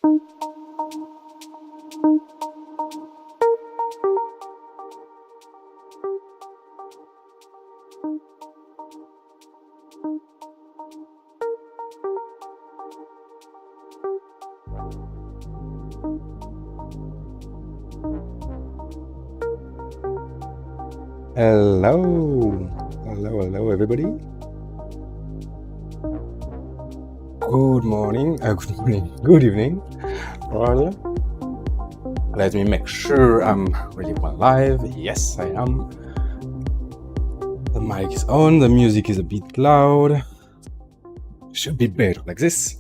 Hello everybody. Good morning, good evening. How are you? Let me make sure I'm really live. Yes, I am. The mic is on, the music is a bit loud. Should be better like this.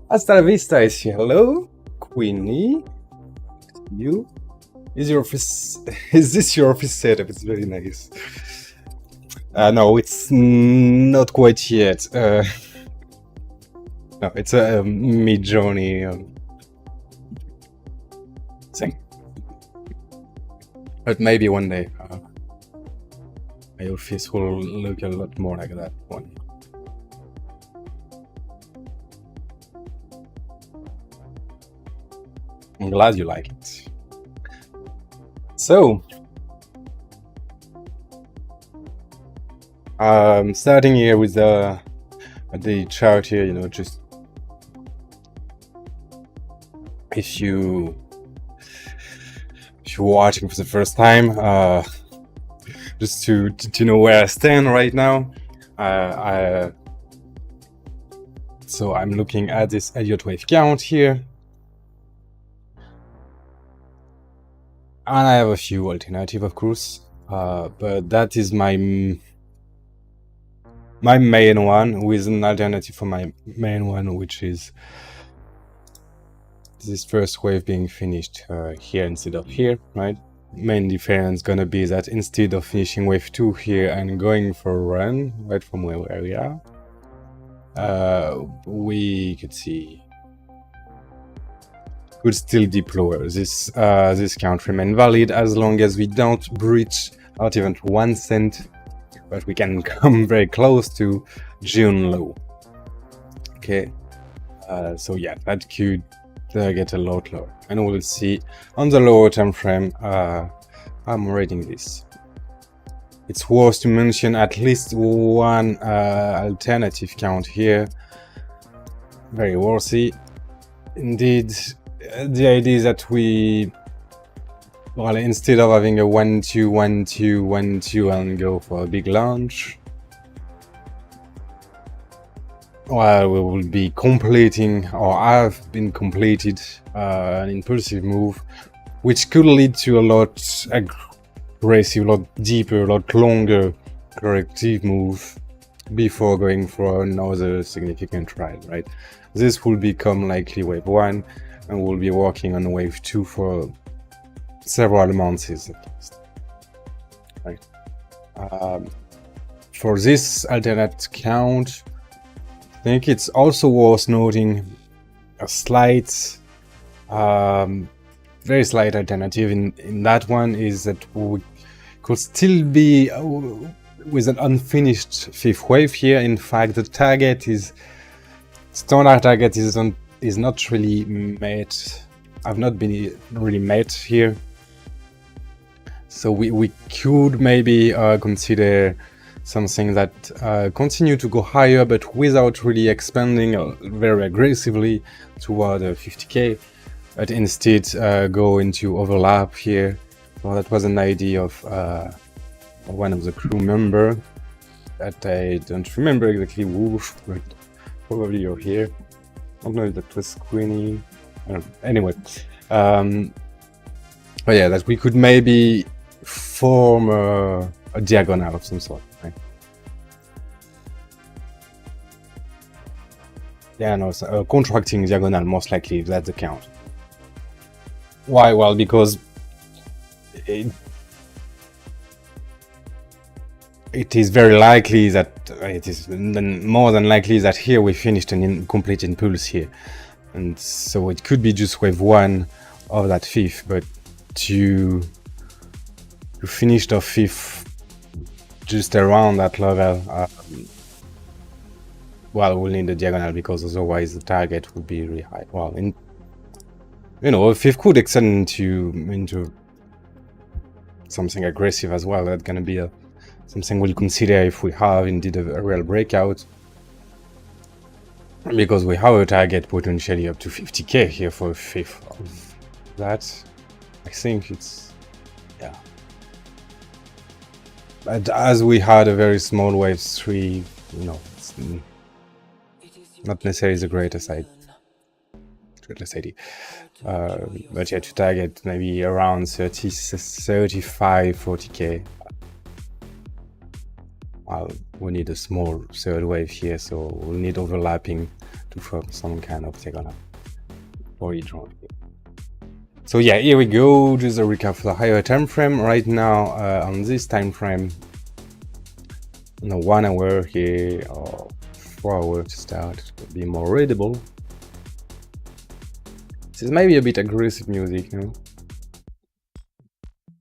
Hasta la vista is here. Hello, Queenie. You? Is this your office setup? It's very nice. No, it's not quite yet. No, it's a mid-journey thing. But maybe one day my office will look a lot more like that one. I'm glad you like it. So, starting here with the chart here, you know, just if you're watching for the first time, just to know where I stand right now. So I'm looking at this Elliott Wave count here. And I have a few alternatives, of course, but that is my main one, with an alternative for my main one, which is this first wave being finished here instead of here, right? Main difference gonna be that instead of finishing wave 2 here and going for a run right from where we are, we could see could still deploy. This count remain valid as long as we don't breach not even 1 cent, but we can come very close to June low. Okay, so yeah, that could get a lot lower, and we'll see on the lower time frame. I'm rating this. It's worth to mention at least one alternative count here. Very worthy indeed. The idea is that instead of having a 1-2, 1-2, 1-2 and go for a big launch, we will be completing, or have been completed, an impulsive move, which could lead to a lot aggressive, a lot deeper, a lot longer corrective move before going for another significant ride, right? This will become likely wave 1, and we'll be working on wave 2 for several months at least, right? For this alternate count, I think it's also worth noting a slight, very slight alternative in that one is that we could still be with an unfinished 5th wave here. In fact, the target standard target is not really met. I've not been really met here, so we could maybe consider something that continue to go higher, but without really expanding very aggressively toward 50k, but instead go into overlap here. Well, that was an idea of one of the crew member that I don't remember exactly who, but probably you're here. I don't know if that was Queenie. Anyway, but yeah, that we could maybe form a diagonal of some sort, right? Yeah, no, so a contracting diagonal, most likely, if that's the count. Why? Well, because it is very likely that it is more than likely that here we finished an incomplete impulse here, and so it could be just wave 1 of that 5th, but to finish the 5th just around that level, well, we'll need a diagonal, because otherwise the target would be really high. Well, if it could extend into something aggressive as well, that's gonna be something we'll consider if we have indeed a real breakout, because we have a target potentially up to 50k here for a fifth of that. I think it's, yeah. But as we had a very small wave 3, it's not necessarily the greatest idea. But yeah, to target maybe around 30, 35, 40k. Well, we need a small third wave here, so we'll need overlapping to form some kind of diagonal for each one. So yeah, here we go. Just a recap for the higher time frame. Right now, on this time frame, 1 hour here or 4 hours to start, it will be more readable. This is maybe a bit aggressive music,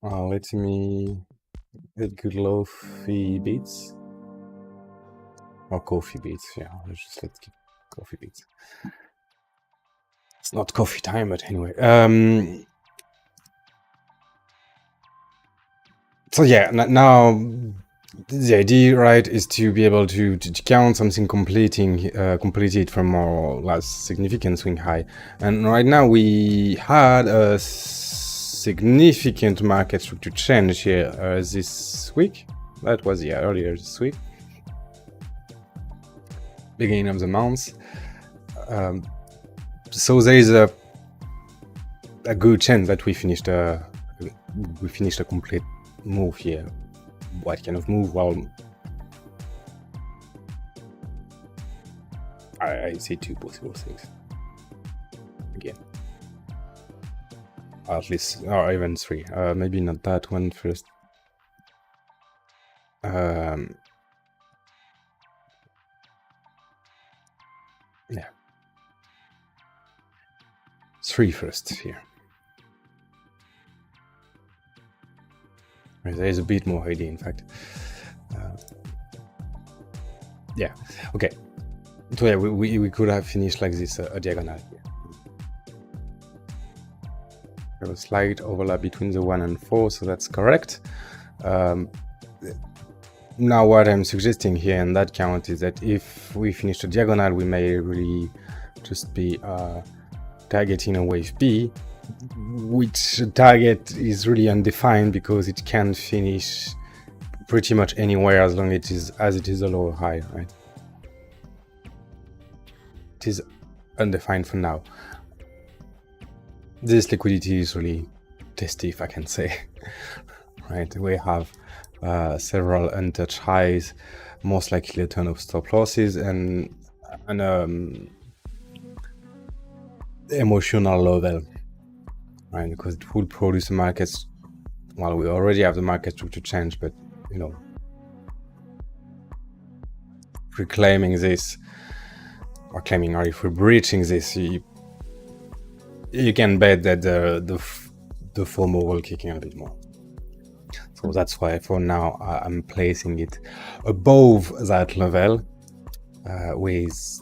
let me get good lofi beats or coffee beats. Yeah, let's keep coffee beats. It's not coffee time, but anyway. So yeah, now the idea, right, is to be able to count something completed from more last significant swing high. And right now we had a significant market structure change here this week. That was earlier this week, beginning of the month. So there is a good chance that we finished a complete move here. What kind of move? Well, I see two possible things again, at least, or even three. Maybe not that one first. Yeah, 3 first here. There is a bit more idea, in fact. Yeah, okay. So yeah, we could have finished like this, a diagonal here. There was a slight overlap between the 1 and 4, so that's correct. Now what I'm suggesting here in that count is that if we finish the diagonal, we may really just be targeting a wave B, which target is really undefined because it can finish pretty much anywhere as long as it is a lower high, right? It is undefined for now. This liquidity is really testy, if I can say. Right, we have several untouched highs, most likely a ton of stop losses, and emotional level, right? Because it will produce a market. Well, we already have the market structure change, but if we're claiming this, or if we're breaching this, you can bet that the FOMO will kick in a bit more. So that's why for now I'm placing it above that level, with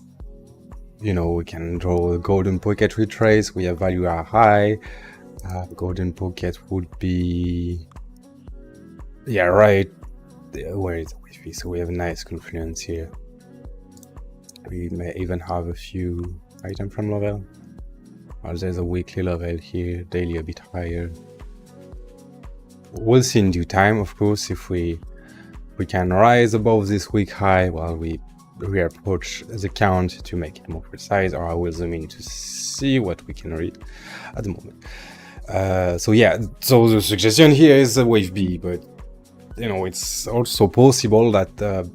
we can draw a golden pocket retrace. We have value are high. Golden pocket would be, yeah, right. Where is it? So we have a nice confluence here. We may even have a few item from level. There's a weekly level here, daily a bit higher. We'll see in due time, of course, if we can rise above this week high while we reapproach the count to make it more precise, or I will zoom in to see what we can read at the moment. So yeah, so the suggestion here is a wave B, but it's also possible that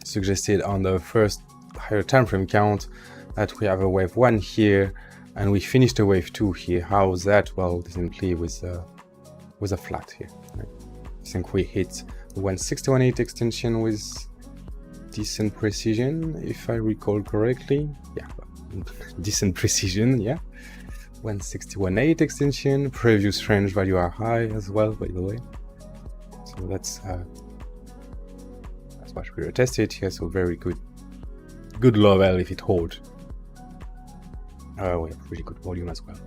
suggested on the first higher time frame count that we have a wave 1 here and we finished a wave 2 here. How's that? Well, simply with a flat here, right? I think we hit the 161.8 extension with decent precision, if I recall correctly. Yeah, decent precision, yeah. 161.8 extension, previous range value are high as well, by the way. So that's what we tested here. So very good level if it holds. we have really good volume as well.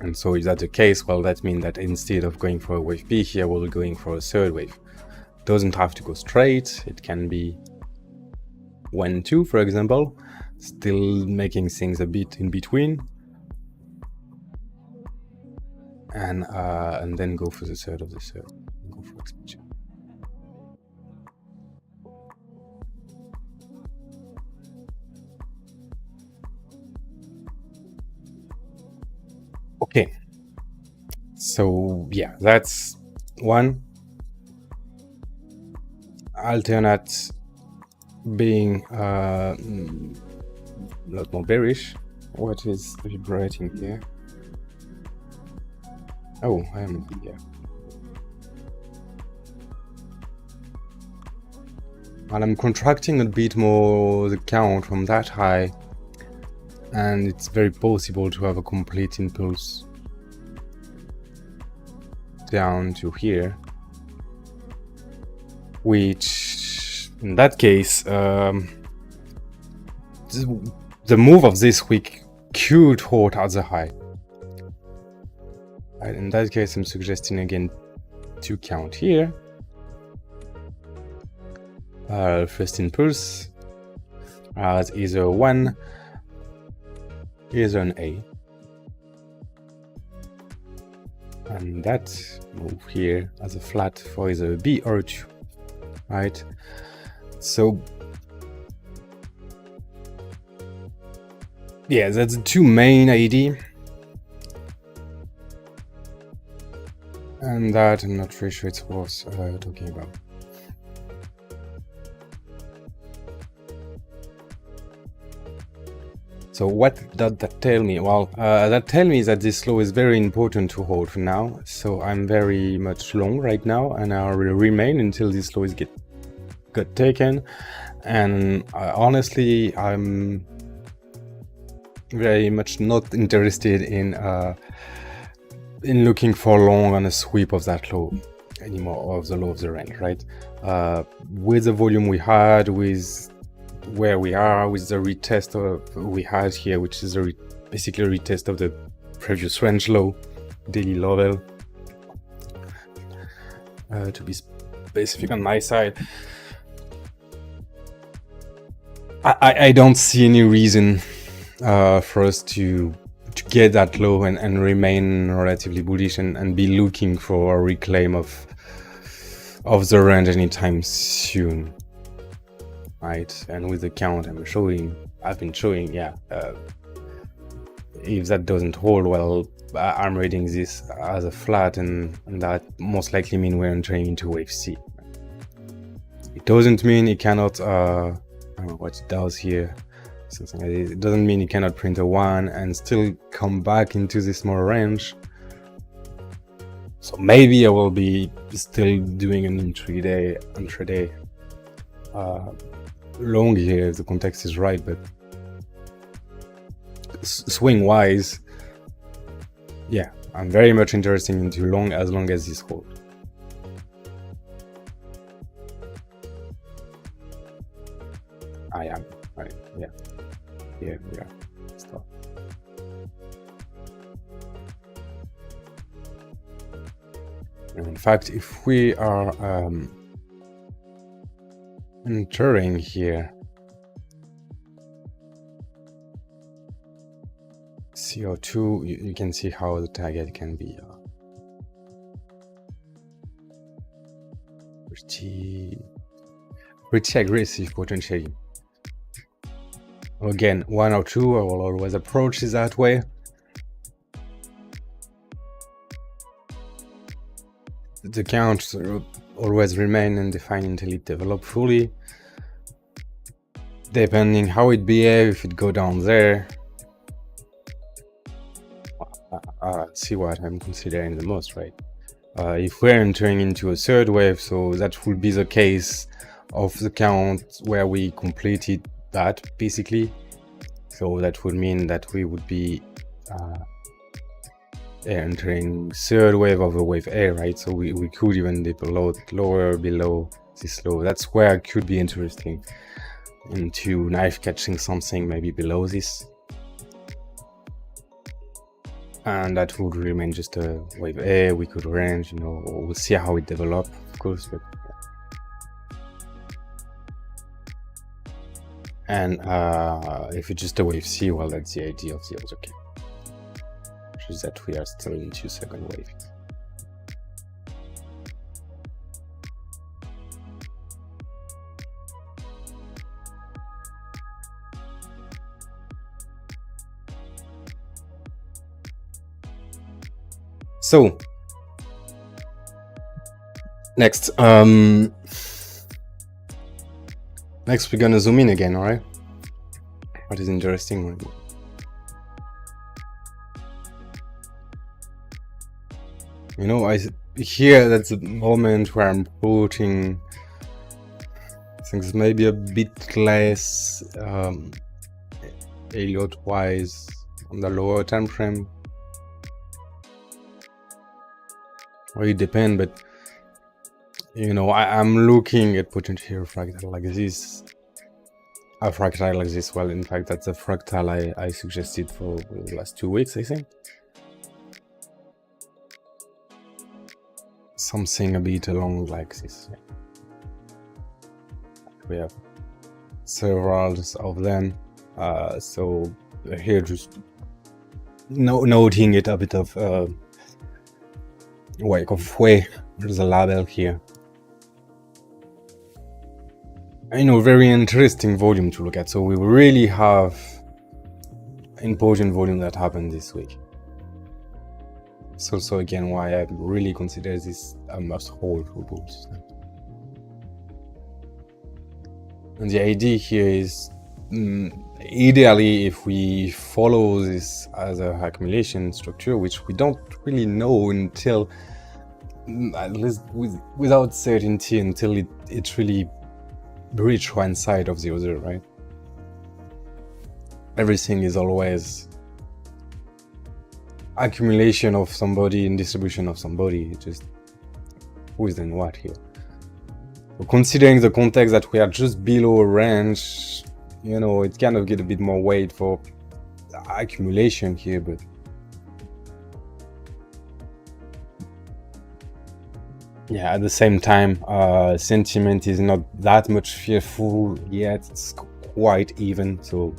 And so if that's the case, well, that means that instead of going for a wave P here, we're going for a third wave. Doesn't have to go straight. It can be 1, 2, for example, still making things a bit in between. And then go for the third of the third. Go for expansion. Okay, so yeah, that's one alternate being a lot more bearish. What is vibrating here? Oh, I am here. And I'm contracting a bit more the count from that high, and it's very possible to have a complete impulse down to here, which in that case the move of this week could hold at the high. And in that case, I'm suggesting again to count here. First impulse as either 1, either an A, and that move here as a flat for either a B or a 2, right? So yeah, that's the two main idea, and that I'm not really sure it's worth talking about. So what does that tell me? Well, that tells me that this low is very important to hold for now. So I'm very much long right now, and I will remain until this low is got taken. And honestly, I'm very much not interested in looking for long on a sweep of that low anymore, of the low of the range, right? With the volume we had, with where we are, with the retest we had here, which is basically a retest of the previous range low, daily level, to be specific on my side. I don't see any reason for us to get that low and remain relatively bullish and be looking for a reclaim of the range anytime soon, right? And with the count I've been showing, yeah, if that doesn't hold, well, I'm reading this as a flat, and that most likely means we're entering into wave C. It doesn't mean it cannot, I don't know what it does here, something like this. It doesn't mean it cannot print a 1 and still come back into this small range. So maybe I will be still doing an intraday long here if the context is right, but swing wise, yeah, I'm very much interested into long as long as this holds. I am, right, yeah, here we are. Stop. And in fact, if we are entering here CO2, you can see how the target can be pretty aggressive potentially. Again, 1 or 2, I will always approach it that way. The count always remain undefined until it develops fully. Depending how it behaves, if it go down there, see what I'm considering the most, right? If we're entering into a third wave, so that would be the case of the count where we completed that basically. So that would mean that we would be entering third wave of a wave A, right? So we could even dip lower below this low. That's where it could be interesting into knife catching something maybe below this. and that would remain just a wave A. We could range, you know, we'll see how it develops, of course, but and if it's just a wave C, well, that's the idea of the other case, which is that we are still in 2-second wave. So next, next we're gonna zoom in again, all right? What is interesting, right? You know, here that's the moment where I'm putting things maybe a bit less Elliott wise on the lower time frame. Well, it depends, but you know, I'm looking at potential fractal like this, a fractal like this. Well, in fact, that's a fractal I suggested for the last 2 weeks, I think. Something a bit along like this. Yeah. We have several of them. So here, just noting it a bit of Wyckoff Wave. There's a label here. I know, very interesting volume to look at. So we really have important volume that happened this week. It's also again why I really consider this a must hold for bulls. And the idea here is, ideally, if we follow this as a accumulation structure, which we don't really know until, at least without certainty, until it really breach one side of the other, right? Everything is always accumulation of somebody and distribution of somebody. Just who is then what here? So considering the context that we are just below a range, you know, it kind of get a bit more weight for accumulation here, but yeah, at the same time, sentiment is not that much fearful yet. It's quite even, so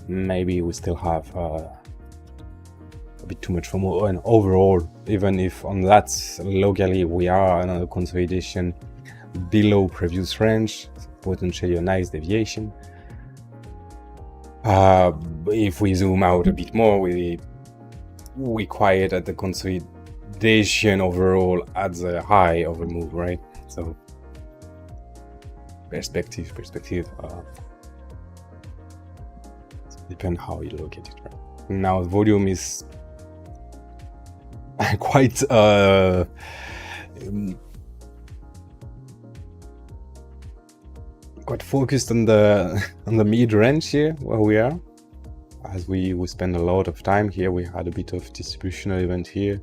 maybe we still have a bit too much FOMO. And overall, even if on that locally we are on a consolidation below previous range, potentially a nice deviation. If we zoom out a bit more, we quiet at the consolidation overall at the high of a move, right? So perspective. Depends how you look at it, right? Now volume is quite quite focused on the mid range here where we are, as we spend a lot of time here. We had a bit of distributional event here,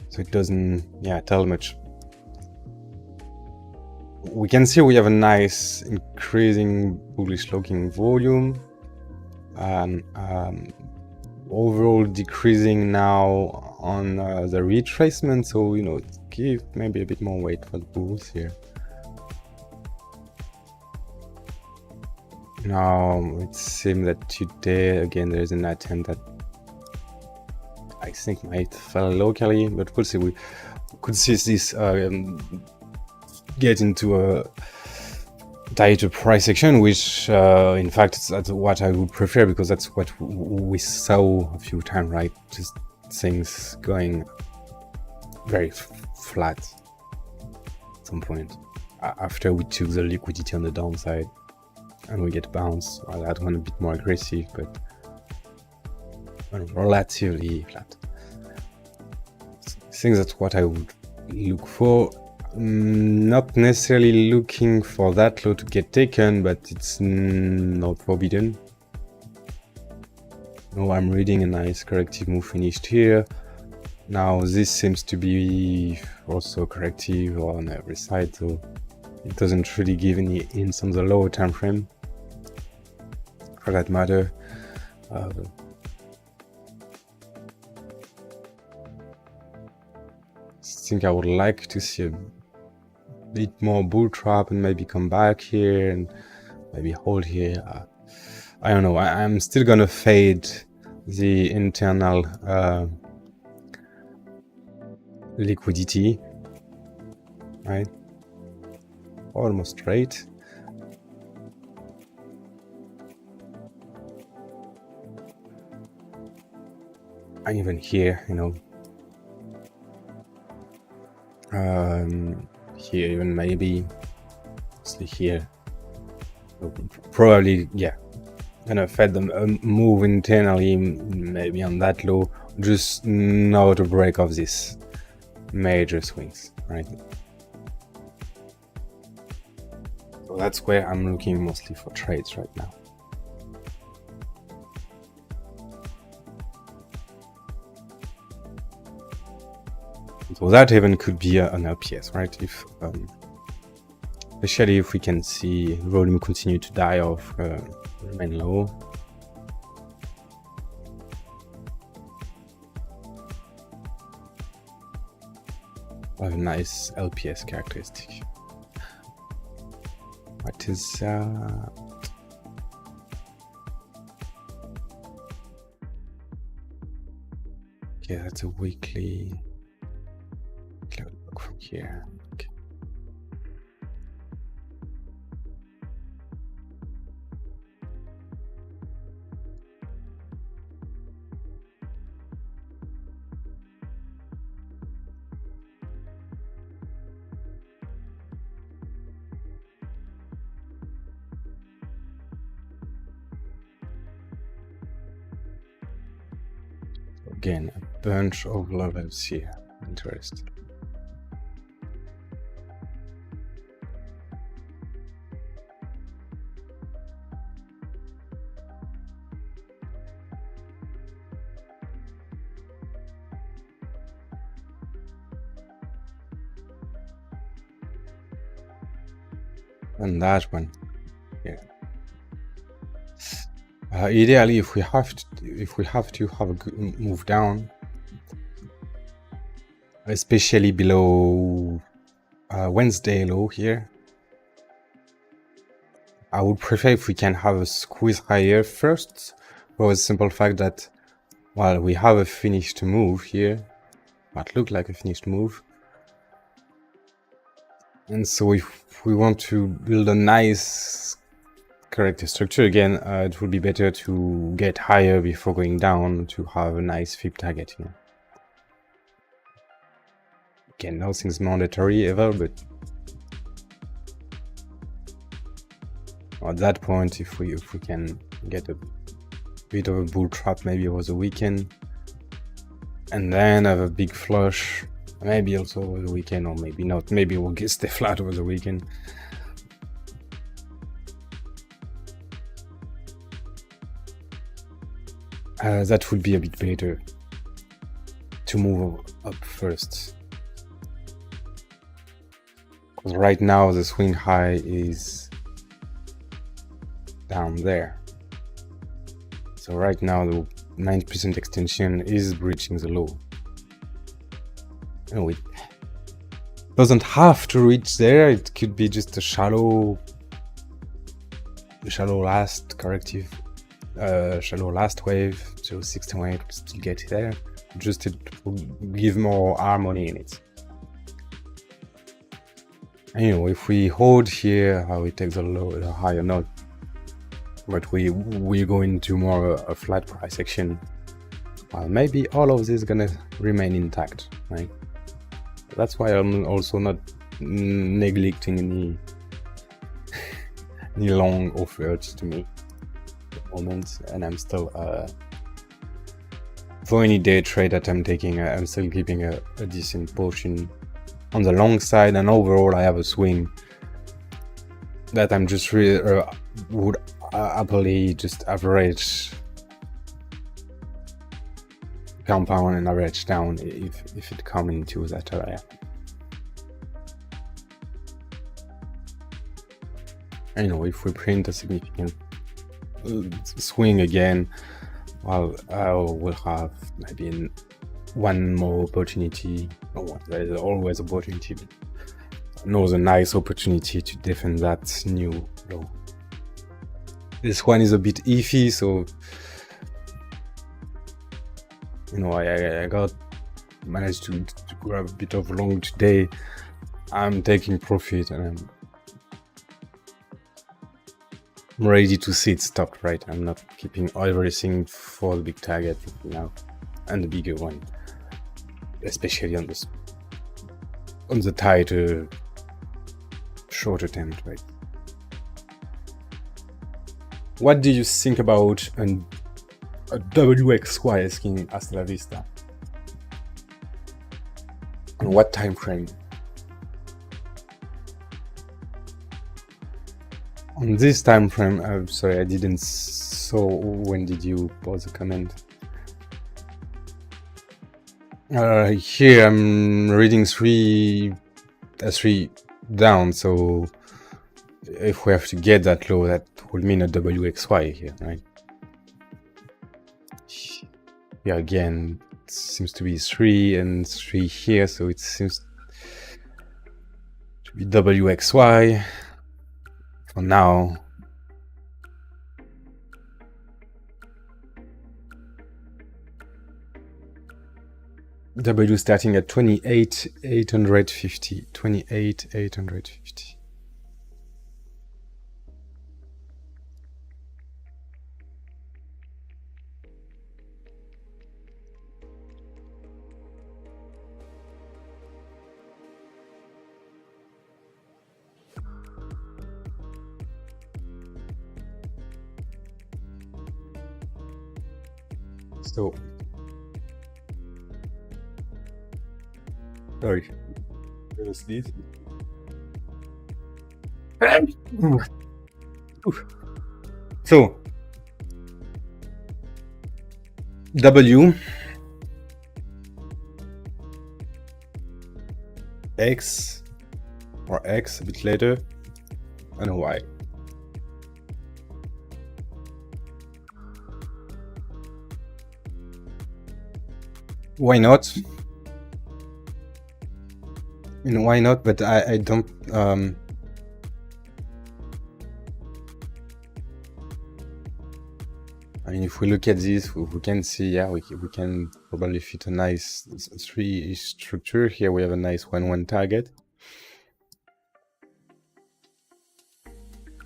so it doesn't tell much. We can see we have a nice increasing bullish looking volume, and overall decreasing now on the retracement, so you know, give maybe a bit more weight for the bulls here. Now it seems that today again there is an attempt that I think might fall locally, but we'll see. We could see this get into a tighter price action, which in fact that's what I would prefer, because that's what we saw a few times, right? Just things going very flat at some point after we took the liquidity on the downside, and we get bounced. Well, that one a bit more aggressive, but relatively flat. I think that's what I would look for. Not necessarily looking for that low to get taken, but it's not forbidden. No, I'm reading a nice corrective move finished here. Now this seems to be also corrective on every side, so it doesn't really give any hints on the lower time frame for that matter. I think I would like to see a bit more bull trap and maybe come back here and maybe hold here. I don't know. I'm still gonna fade the internal liquidity, right? Almost straight. And even here, you know, here even maybe, mostly here, probably, yeah, gonna fed them move internally, maybe on that low, just now to break off this major swings, right? So that's where I'm looking mostly for trades right now. So that even could be an LPS, right? If especially if we can see volume continue to die off, remain low. A nice LPS characteristic. What is okay, that's a weekly. Look from here. Okay. Again, a bunch of levels here. Interesting. And that one, yeah. Ideally, if we have to have a good move down, especially below Wednesday low here, I would prefer if we can have a squeeze higher first, for the simple fact that, well, we have a finished move here, what look like a finished move. And so if we want to build a nice corrective structure again, it would be better to get higher before going down to have a nice fib target, you know. Again, nothing's mandatory ever, but at that point, if we can get a bit of a bull trap maybe over the weekend, and then have a big flush, maybe also over the weekend, or maybe not, maybe we'll stay flat over the weekend. That would be a bit better to move up first. Because right now the swing high is down there. So right now the 90% extension is breaching the low. No, it doesn't have to reach there. It could be just a shallow last corrective, shallow last wave. So 68 will still get there. Just it will give more harmony in it. And, you know, if we hold here, how it takes a higher note, but we go into more a flat price action. Well, maybe all of this is gonna remain intact, right? That's why I'm also not neglecting any long offers to me at the moment, and I'm still for any day trade that I'm taking, I'm still keeping a decent portion on the long side, and overall I have a swing that I'm just really would happily just average compound and average down if it comes into that area. And, you know, if we print a significant swing again, well, I will have maybe one more opportunity. There is always opportunity, but another nice opportunity to defend that new low. This one is a bit iffy, so I managed to grab a bit of long today. I'm taking profit and I'm ready to see it stopped, right? I'm not keeping everything for the big target now and the bigger one, especially on the tighter, shorter term, right? What do you think about a WXY asking hasta la vista? On what time frame? On this time frame, I'm sorry, I didn't saw when did you pause the comment. Here I'm reading three down, so if we have to get that low, that would mean a WXY here, right? Yeah, again, it seems to be 3 and 3 here, so it seems to be WXY for now. W starting at 28,850. 28,850. So, sorry, gonna sneeze. So, W, X, or X a bit later, and Y. Why not? Why not? But I don't. I mean, if we look at this, we can see, yeah, we can probably fit a nice 3 structure. Here we have a nice 1-1 target.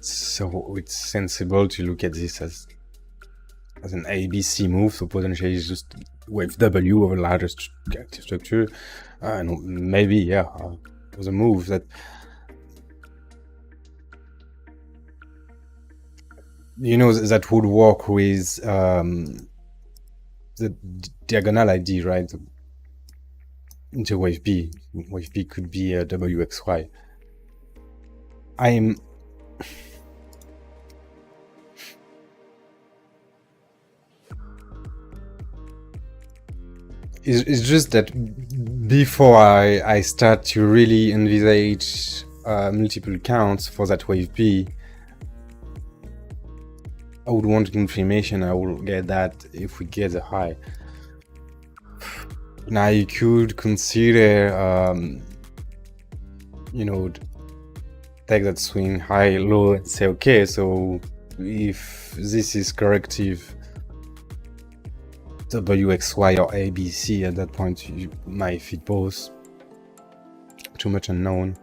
So it's sensible to look at this as an ABC move. So potentially it's just wave W over larger active structure. And maybe, yeah, it was a move that that would work with the diagonal ID, right? Into wave B. Wave B could be a WXY. It's just that before I start to really envisage multiple counts for that wave B, I would want confirmation. I will get that if we get a high. Now you could consider, take that swing high, low, and say, okay, so if this is corrective WXY or ABC, at that point you might fit both. Too much unknown.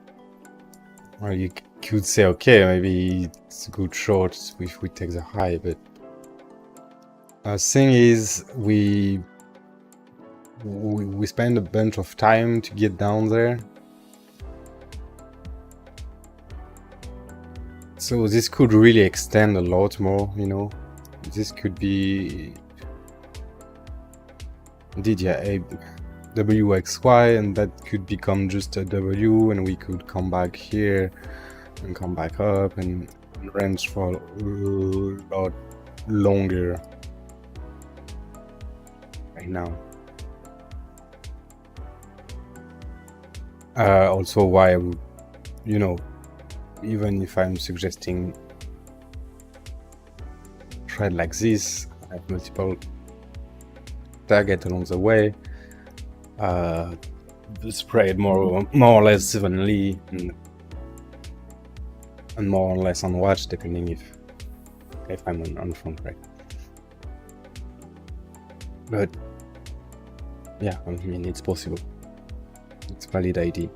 Or you could say, okay, maybe it's a good short if we take the high, but thing is, we spend a bunch of time to get down there. So this could really extend a lot more, This could be indeed, yeah, a WXY, and that could become just a W, and we could come back here and come back up and range for a lot longer right now. Also, why I would, even if I'm suggesting trade like this, I have multiple target along the way, spread more or less evenly, and more or less on watch, depending if I'm on front right. But yeah, I mean, it's possible. It's a valid idea.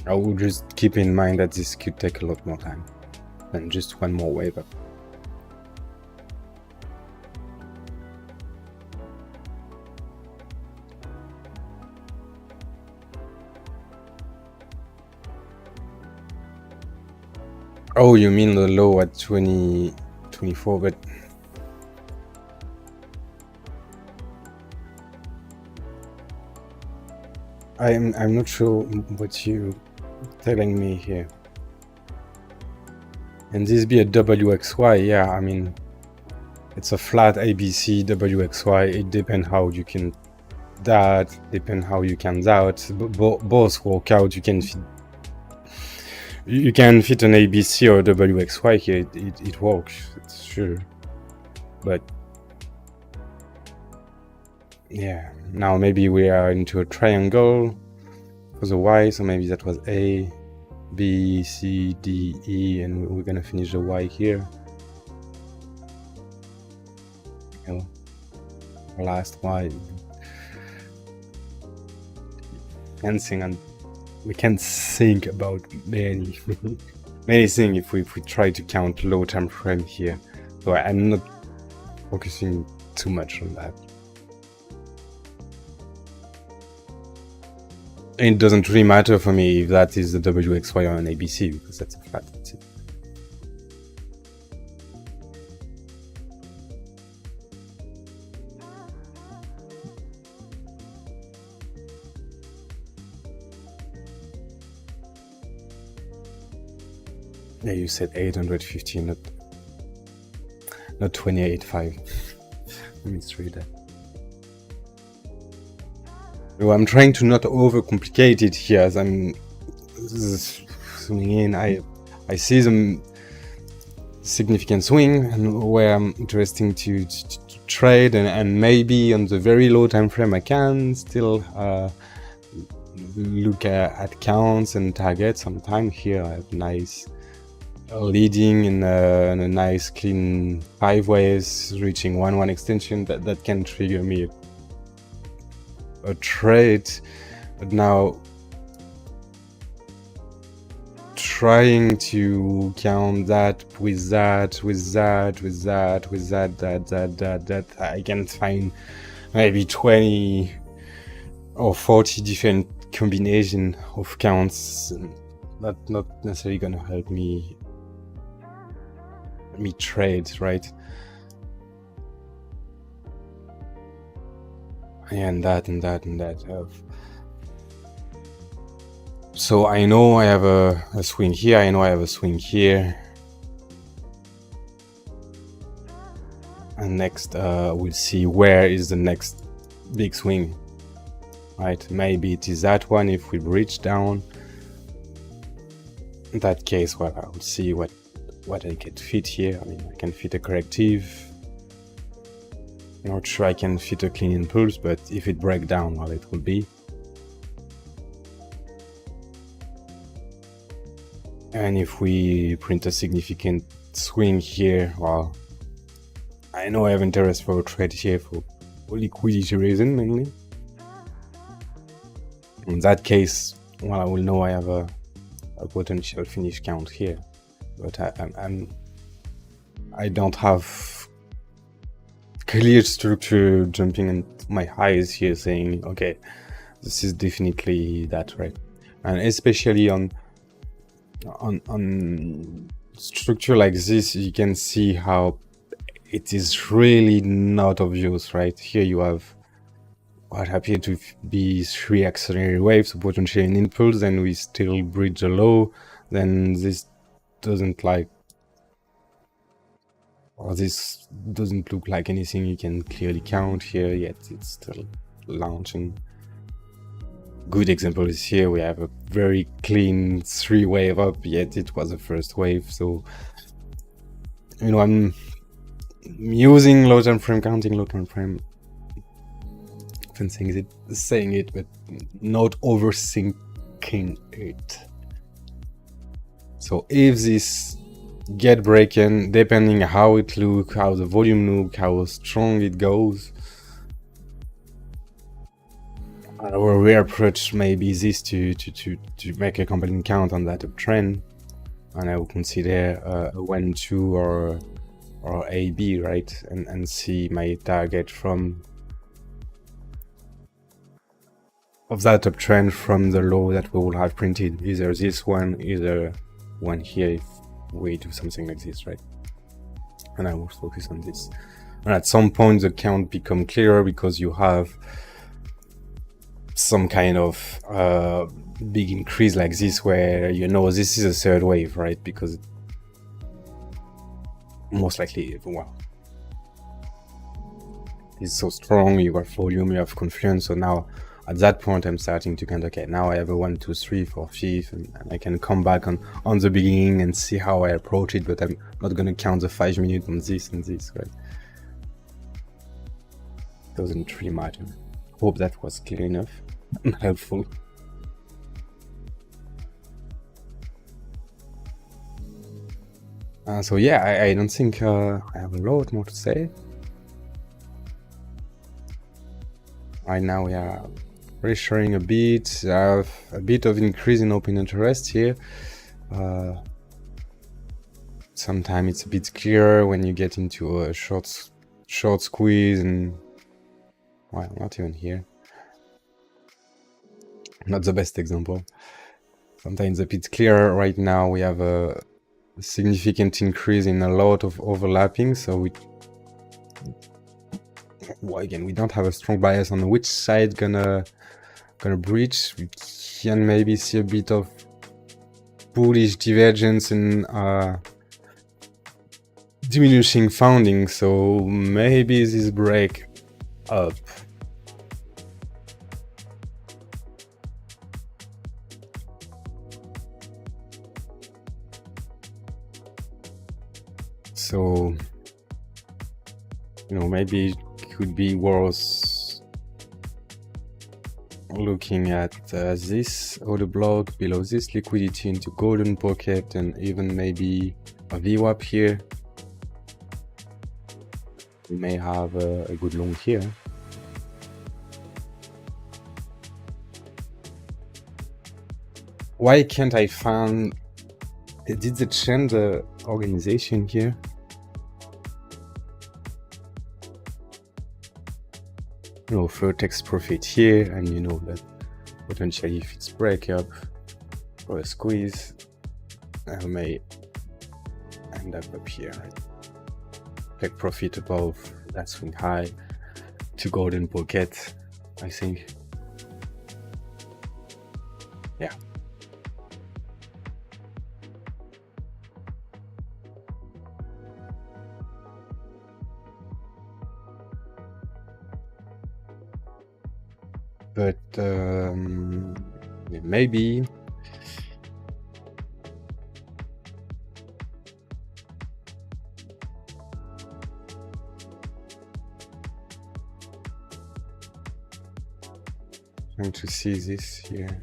I will just keep in mind that this could take a lot more time than just one more wave up. Oh, you mean the low at 2024, but I'm not sure what you telling me here. And this be a WXY, yeah, I mean, it's a flat ABC WXY. It depends how you can that, depend how you can that. Both work out. You can fit an ABC or a WXY here. It works, it's sure. But yeah, now maybe we are into a triangle for the Y, so maybe that was A, B, C, D, E, and we're gonna finish the Y here. You know, last Y. We can think about many things if we try to count low time frame here. So I'm not focusing too much on that. It doesn't really matter for me if that is the WXY or an ABC, because that's a flat, that's it. Yeah, you said 850, not 28.5. Let me just read that. So I'm trying to not overcomplicate it here as I'm zooming in. I see the significant swing and where I'm interested to trade, and maybe on the very low time frame I can still look at counts and targets. Sometime here I have nice leading in a nice clean 5 waves, reaching 1-1 extension that can trigger me a trade. But now trying to count that with that I can find maybe 20 or 40 different combination of counts. That's not necessarily gonna help me trade, right? And that. So I know I have a swing here, I know I have a swing here. And next we'll see where is the next big swing, right? Maybe it is that one if we reach down. In that case, well, I will see what I can fit here. I mean, I can fit a corrective. I'm not sure I can fit a clean impulse, but if it breaks down, well, it will be. And if we print a significant swing here, well, I know I have interest for a trade here for liquidity reason mainly. In that case, well, I will know I have a potential finish count here, but I don't have clear structure jumping in my eyes here saying, okay, this is definitely that, right? And especially on structure like this, you can see how it is really not obvious, right? Here you have what appear to be 3 accelerated waves, so potentially an impulse, then we still bridge a low, then this doesn't look like anything you can clearly count here, yet it's still launching. Good example is here, we have a very clean 3 wave up, yet it was the first wave. So, you know, I'm using low time frame, counting low time frame, often saying it, but not overthinking it. So if this get breaking, depending how it look, how the volume look, how strong it goes, our reapproach may be this to make a compelling count on that uptrend, and I will consider a 1-2 or AB, right, and see my target from of that uptrend from the low that we will have printed, either this one, either one here, if we do something like this, right? And I will focus on this. And at some point the count become clearer because you have some kind of big increase like this, where you know this is a third wave, right? Because most likely, well, it's so strong, you got volume, you have confluence. So now at that point I'm starting to kind of, okay, now I have a 1, 2, 3, 4, 5, and I can come back on the beginning and see how I approach it, but I'm not going to count the 5 minutes on this and this, right? Doesn't really matter. Hope that was clear enough and helpful. So yeah, I don't think I have a lot more to say. Right now we are pressuring a bit. I have a bit of increase in open interest here. Sometimes it's a bit clearer when you get into a short squeeze, and well, not even here. Not the best example. Sometimes a bit clearer. Right now we have a significant increase in a lot of overlapping, so again, we don't have a strong bias on which side gonna breach. We can maybe see a bit of bullish divergence in diminishing founding, so maybe this break up so, you know, maybe it could be worth looking at this order block below this liquidity into golden pocket, and even maybe a VWAP here. We may have a good long here. Why can't I find, did they change the organization here? You know, vertex profit here, and you know that potentially if it's break up or a squeeze, I may end up here, right? Take profit above that swing high to golden pocket, I think. Yeah. But maybe trying to see this here.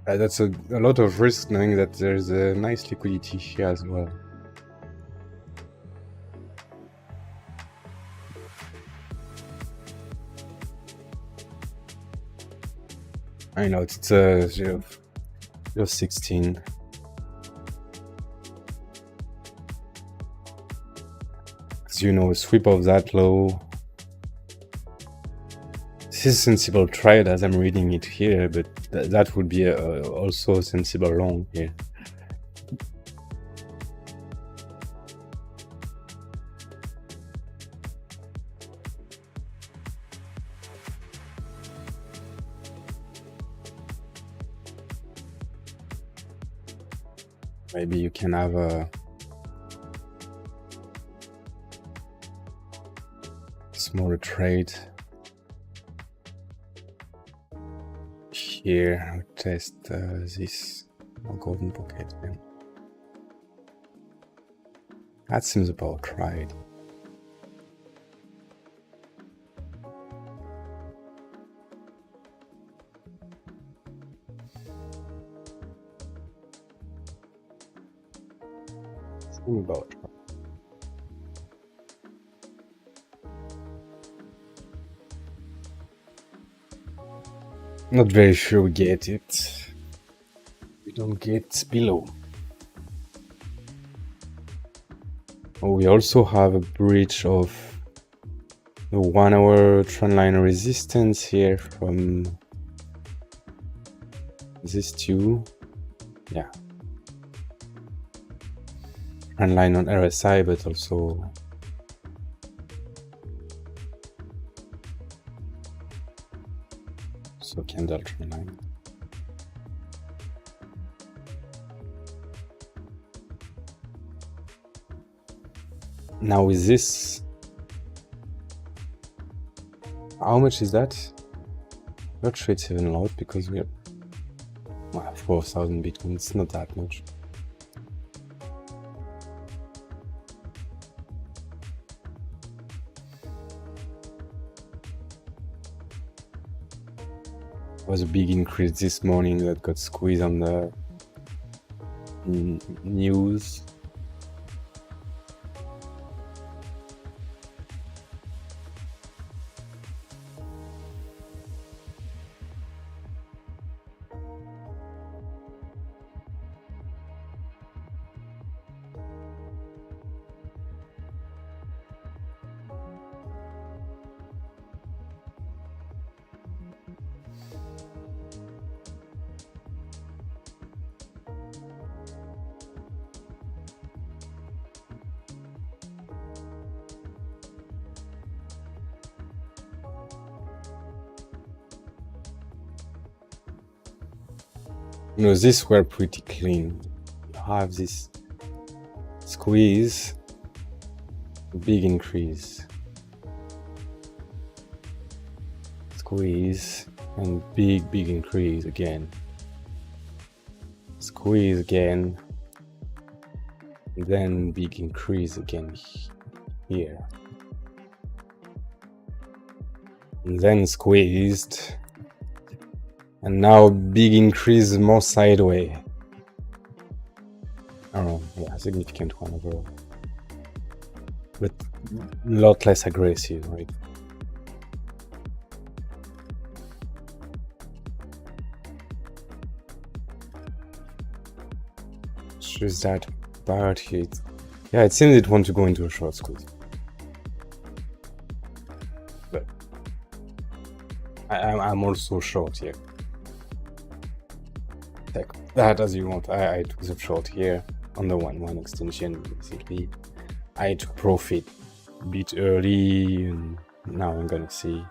That's a lot of risk, knowing that there's a nice liquidity here as well. I know it's 0.16. As you know, a sweep of that low. This is sensible trade as I'm reading it here, but that would be also a sensible long here. Maybe you can have a smaller trade here. I'll test this golden pocket. Yeah. That seems about right. Seems about right. Not very sure we get it. We don't get below. Oh, we also have a breach of the 1 hour trend line resistance here from these two. Yeah. Trend line on RSI, but also candle trend line. Now with this, how much is that? Not sure it's even a lot because we're 4,000 Bitcoin. It's not that much. There was a big increase this morning that got squeezed on the news. You know, these were pretty clean. You have this squeeze, big increase, squeeze, and big increase again, squeeze again, then big increase again here, and then squeezed. And now big increase more sideways. I don't know, yeah, significant one overall. But a lot less aggressive, right? It's just that part here. Yeah, it seems it wants to go into a short squeeze. But I'm also short here. Take that as you want. I took the short here on the one extension. Basically, I took profit a bit early, and now I'm gonna see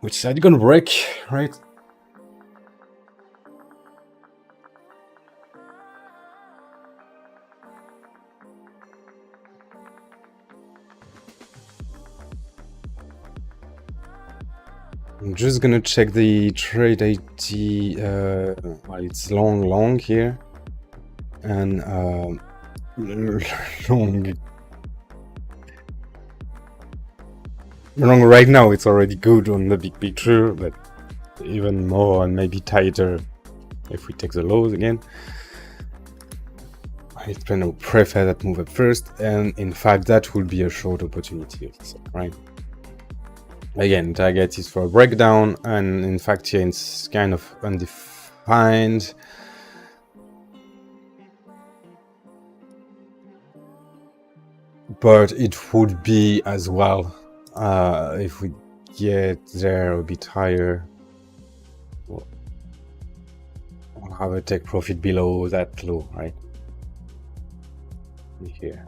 which side gonna break, right? I'm just gonna check the trade ID. Well, it's long here, and long right now. It's already good on the big picture, but even more and maybe tighter if we take the lows again. I kind of prefer that move at first, and in fact that will be a short opportunity also, right? Again, target is for a breakdown, and in fact here it's kind of undefined. But it would be as well if we get there a bit higher. We'll have a take profit below that low, right? Here,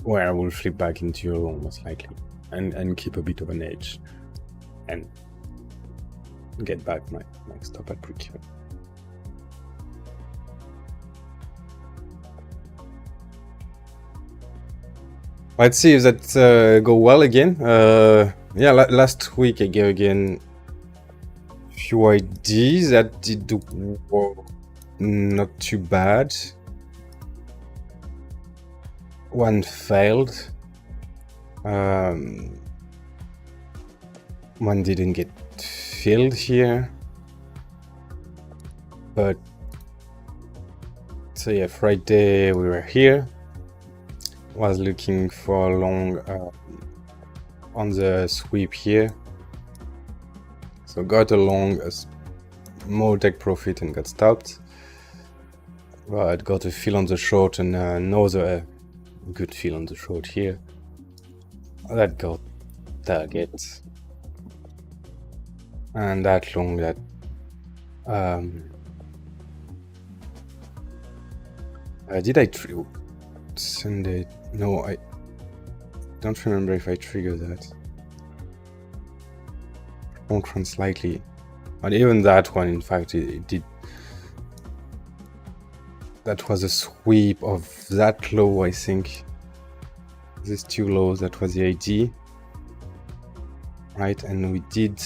where I will flip back into euro most likely, and keep a bit of an edge, and get back my stop at break-even. Let's see if that go well again. Yeah, last week I gave again a few ideas that did work not too bad. One failed. One didn't get filled here. But so yeah, Friday we were here. Was looking for long on the sweep here. So got a long, small take profit and got stopped. But got a fill on the short and another good fill on the short here. That got target. And that long that did I Sunday? No, I don't remember if I triggered that. Don't run slightly. And even that one, in fact, it did. That was a sweep of that low, I think. These two lows, that was the ID. Right, and we did.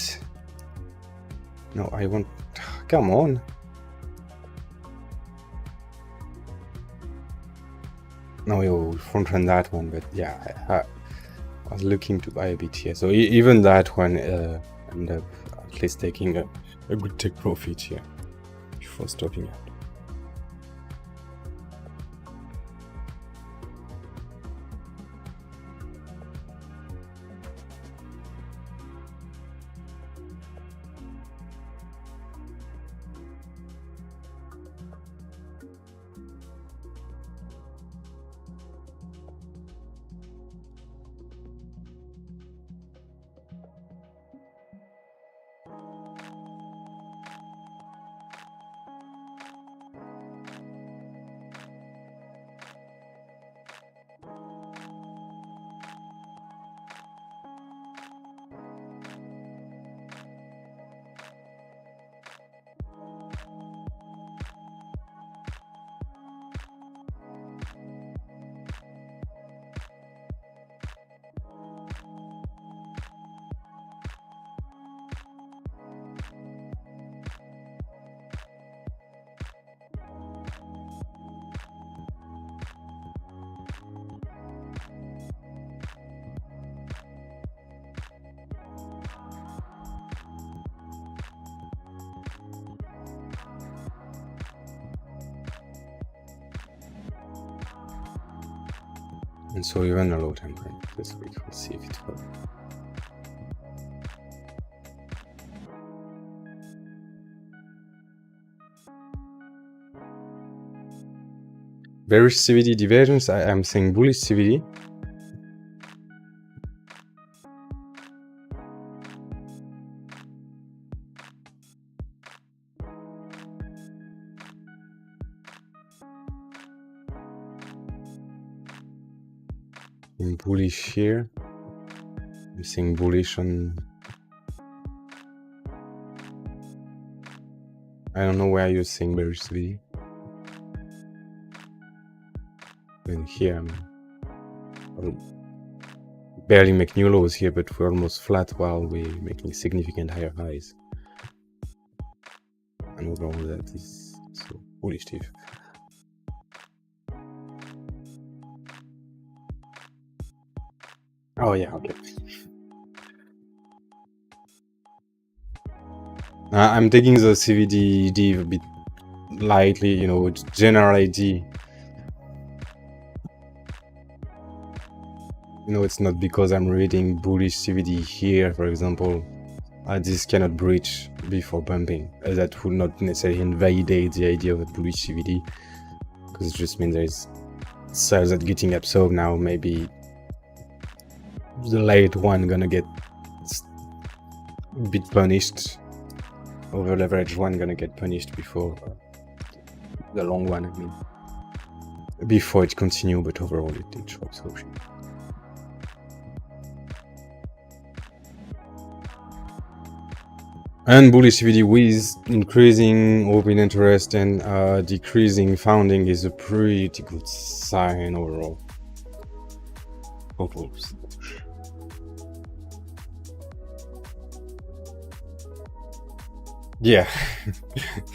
No, I want. Come on. No, you front run that one, but yeah, I was looking to buy a bit here. So even that one ended up at least taking a good take profit here before stopping out. And so even a low time frame this week, we'll see if it works. Bearish CVD divergence, I am saying bullish CVD. In bullish here. I'm saying bullish on. I don't know where you're saying bearish CVD. And here I'll barely make new lows here, but we're almost flat while we're making significant higher highs. And overall that is so bullish, Steve. Oh yeah, okay. I'm taking the CVD div a bit lightly, you know, with general ID. You know, it's not because I'm reading bullish CVD here, for example, this cannot breach before bumping. That would not necessarily invalidate the idea of a bullish CVD, because it just means there's sales that getting absorbed now. Maybe the late one gonna get a bit punished, over leverage one gonna get punished before the long one, I mean, before it continue, but overall it did show absorption. And bullish CVD with increasing open interest and decreasing founding is a pretty good sign overall. Oops. Yeah.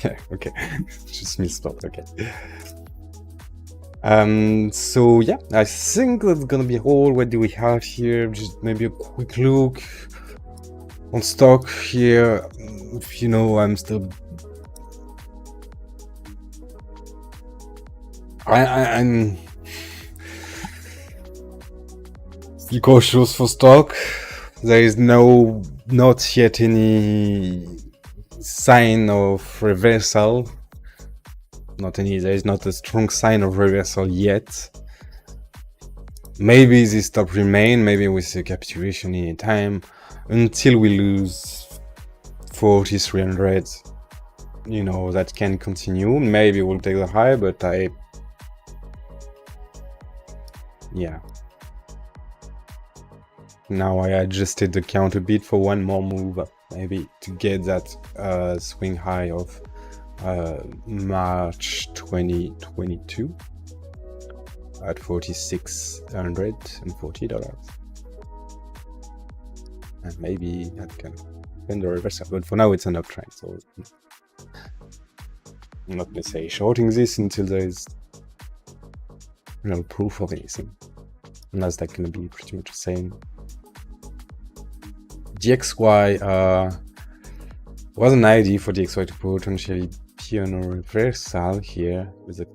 Yeah, okay. Just misspelled, okay. So yeah, I think that's gonna be all. What do we have here? Just maybe a quick look on stock here. You know, I'm still I'm still cautious for stock. There is not yet any sign of reversal. There is not a strong sign of reversal yet. Maybe this stop remain, maybe we see a capitulation any time until we lose 4,300. You know, that can continue. Maybe we'll take the high, but yeah. Now I adjusted the count a bit for one more move, maybe to get that swing high of March 2022 at $4,640. And maybe that can bend the reversal, but for now it's an uptrend, so I'm not gonna say shorting this until there is no proof of anything. And that's gonna be pretty much the same. DXY was an idea for DXY to potentially be on a reversal here with a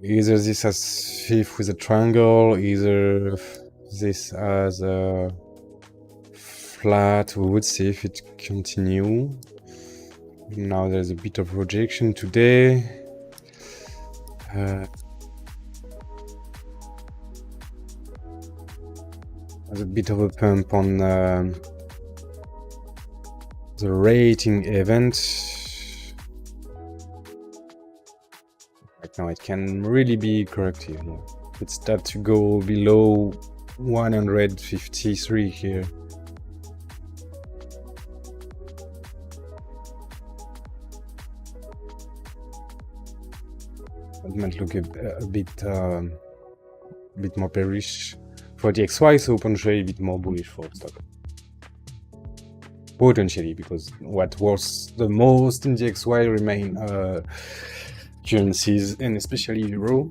either this as fifth with a triangle, either this as a flat. We would see if it continue. Now there's a bit of rejection today. There's a bit of a pump on the rating event. Right now it can really be corrective. It starts to go below 153 here. That might look a bit more bearish for the XY, so potentially a bit more bullish for stock. Potentially, because what was the most in the XY remain currencies, and especially euro.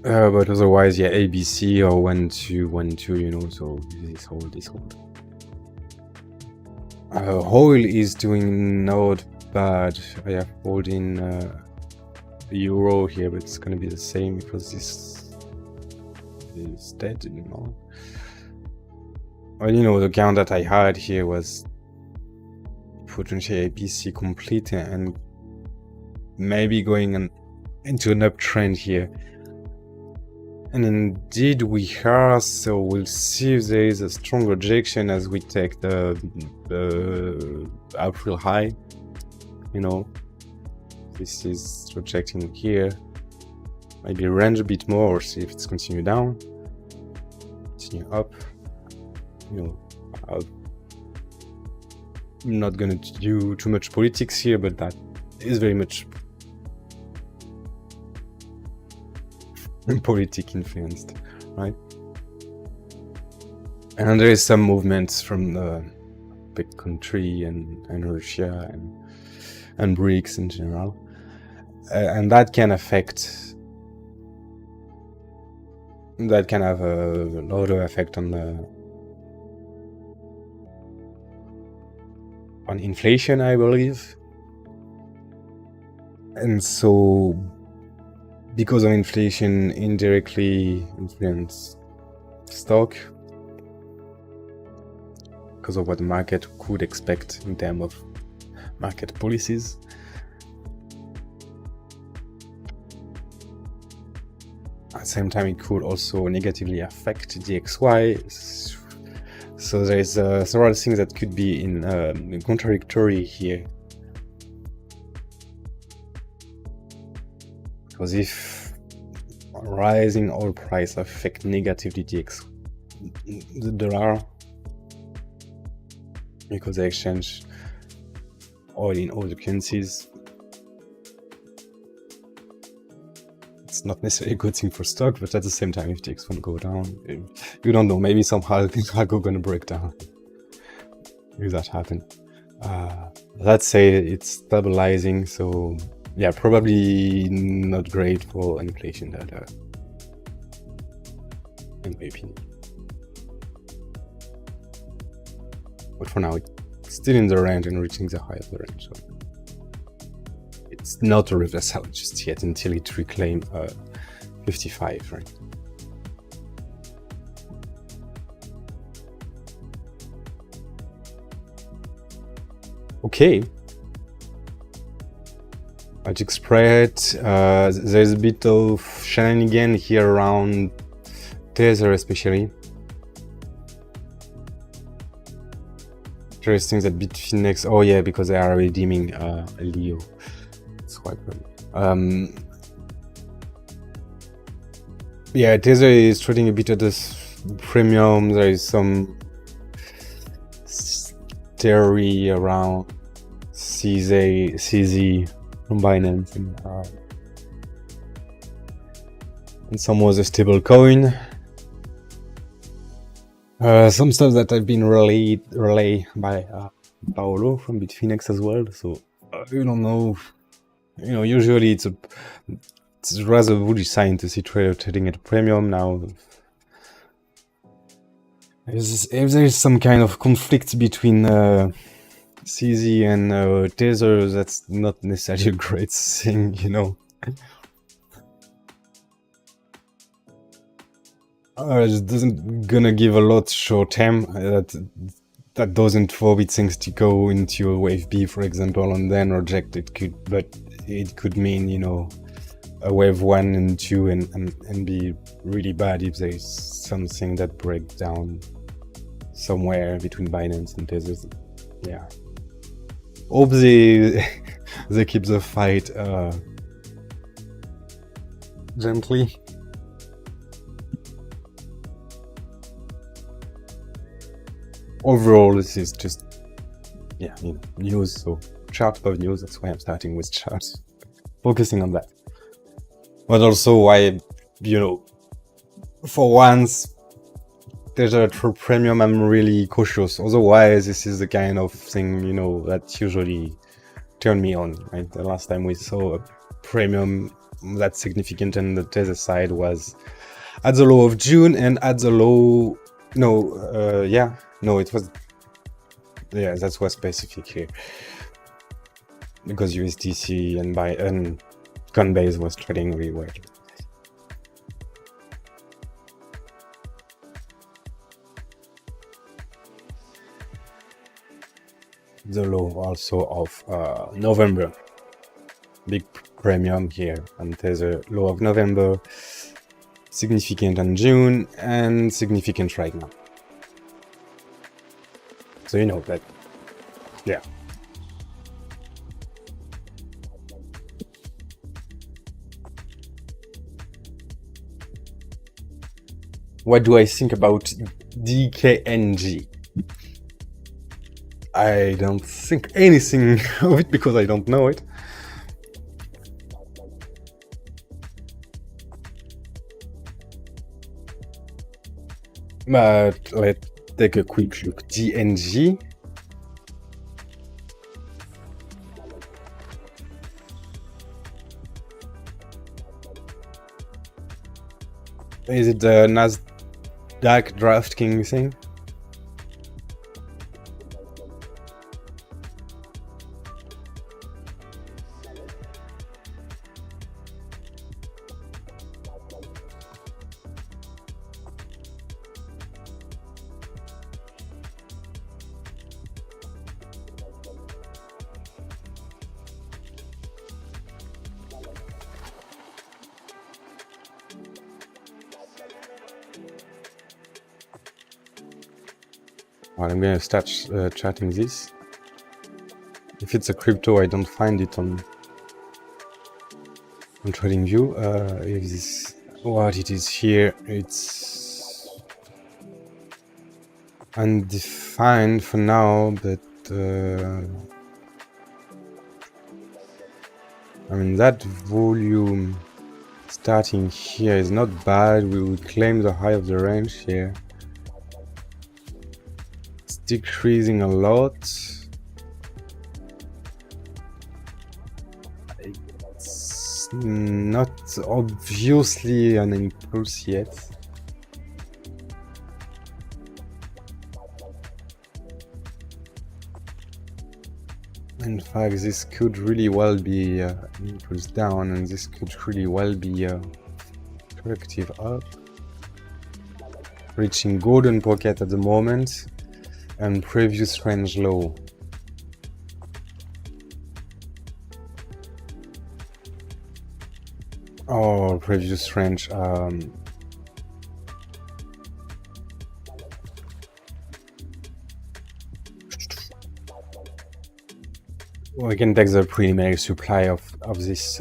But otherwise, yeah, ABC or 1-2, you know, so this hold. Oil is doing not bad. I have holding euro here, but it's gonna be the same because this is dead, you know. Well, you know, the count that I had here was potentially ABC complete and maybe going into an uptrend here. And indeed we are, so we'll see if there is a strong rejection as we take the April high. You know, this is rejecting here. Maybe range a bit more or see if it's continue down, continue up. You know, I'm not gonna do too much politics here, but that is very much politic influenced, right? And there is some movements from the big country and Russia and BRICS in general, and that can affect. That can have a lot of effect on inflation, I believe. And so because of inflation indirectly influence stock because of what the market could expect in terms of market policies. At the same time, it could also negatively affect DXY. So there is several things that could be in contradictory here. Because if rising oil price affect negatively the dollar, because they exchange oil in all the currencies, it's not necessarily a good thing for stock, but at the same time, if the X1 go down, you don't know, maybe somehow Algo gonna break down. If that happen. Let's say it's stabilizing, so yeah, probably not great for inflation data, in my opinion. But for now, it's still in the range and reaching the high of the range. So it's not a reversal just yet until it reclaims 55, right? Okay. Magic spread. There's a bit of shenanigan here around Tether, especially. Interesting that Bitfinex. Oh yeah, because they are redeeming Leo. That's quite good. Yeah, Tether is trading a bit at this premium. There is some theory around CZ from Binance and some was a stable coin. Some stuff that have been relayed by Paolo from Bitfinex as well. So you don't know. You know, usually it's a rather bullish sign to see trader trading at a premium now. If there is some kind of conflict between CZ and Tether, that's not necessarily a great thing, you know. It doesn't gonna give a lot short term. That doesn't forbid things to go into a wave B, for example, and then reject it. But it could mean, you know, a wave 1 and 2 and be really bad if there's something that breaks down somewhere between Binance and Tether. Yeah. Hope they keep the fight gently. Overall, this is just, yeah, you know, news. So chart above news. That's why I'm starting with charts, focusing on that. But also why, you know, for once, Tether for premium, I'm really cautious. Otherwise, this is the kind of thing, you know, that usually turn me on. Right? The last time we saw a premium that significant on the Tether side was at the low of June and at the low. No, it was. Yeah, that was specific here because USDC and Coinbase was trading really well. The low also of November. Big premium here, and there's a low of November, significant on June, and significant right now. So you know that, yeah. What do I think about DKNG? I don't think anything of it because I don't know it. But let's take a quick look. DNG. Is it the Nasdaq DraftKings thing? Well, I'm gonna start chatting this. If it's a crypto, I don't find it on TradingView. If this what it is here, it's undefined for now, but I mean that volume starting here is not bad. We would claim the high of the range here. It's decreasing a lot. It's not obviously an impulse yet. In fact, this could really well be an impulse down, and this could really well be a corrective up. Reaching golden pocket at the moment, and previous range low. Oh, previous range. We can take the preliminary supply of this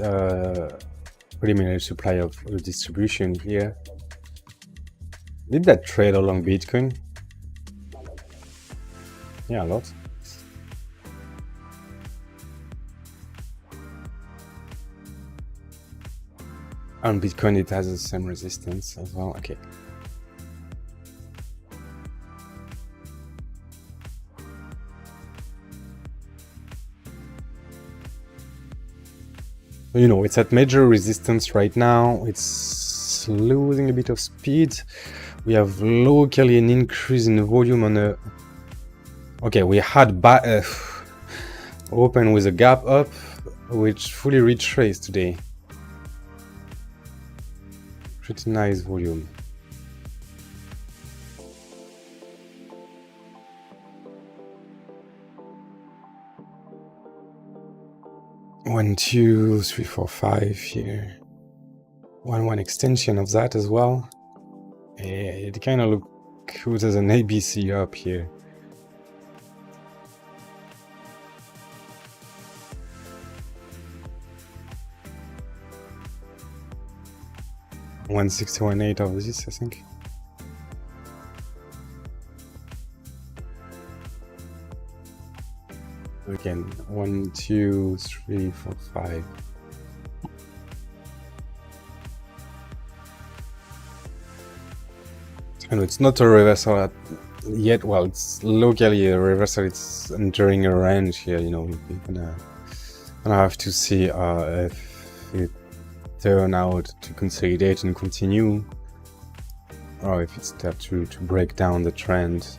preliminary supply of the distribution here. Did that trade along Bitcoin? Yeah, a lot. On Bitcoin, it has the same resistance as well. Okay. You know, it's at major resistance right now. It's losing a bit of speed. We have locally an increase in volume on a... Okay, we had open with a gap up, which fully retraced today. Pretty nice volume. One, two, three, four, five here. One extension of that as well. It kind of looks good as an ABC up here. $161.8 of this, I think. Again, 1, 2, 3, 4, 5. And it's not a reversal yet. Well, it's locally a reversal. It's entering a range here. You know, we're gonna have to see if it turn out to consolidate and continue, or if it's start to break down the trend.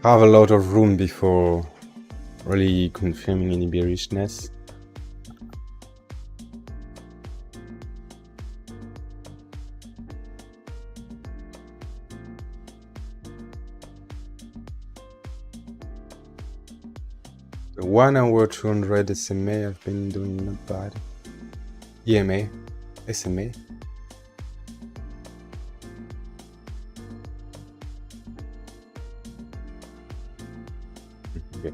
Have a lot of room before really confirming any bearishness. The 1 hour 200 SMA have been doing not bad. EMA, SMA. Okay.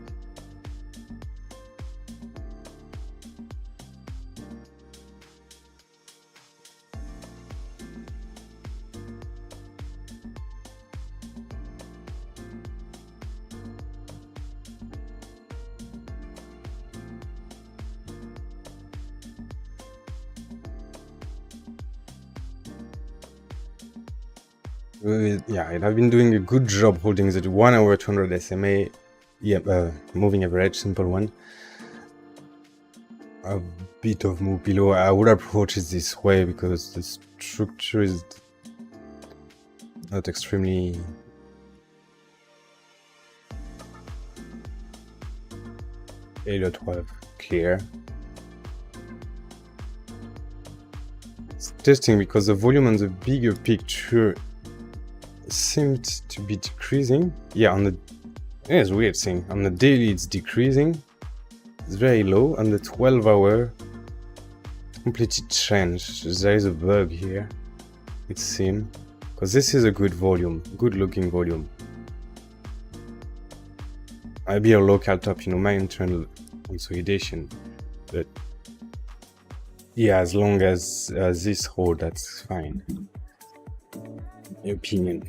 Yeah, it have been doing a good job holding the 1 hour 200 SMA. Yeah, moving average, simple one. A bit of move below. I would approach it this way because the structure is not extremely Elliott Wave clear. It's interesting because the volume on the bigger picture seemed to be decreasing. Yeah, on the it's a weird thing. On the daily it's decreasing. It's very low. On the 12 hour completely changed. There is a bug here, it seems, because this is a good volume, good looking volume. I'll be a local top, you know, my internal consolidation, but yeah, as long as this hold, that's fine. My opinion.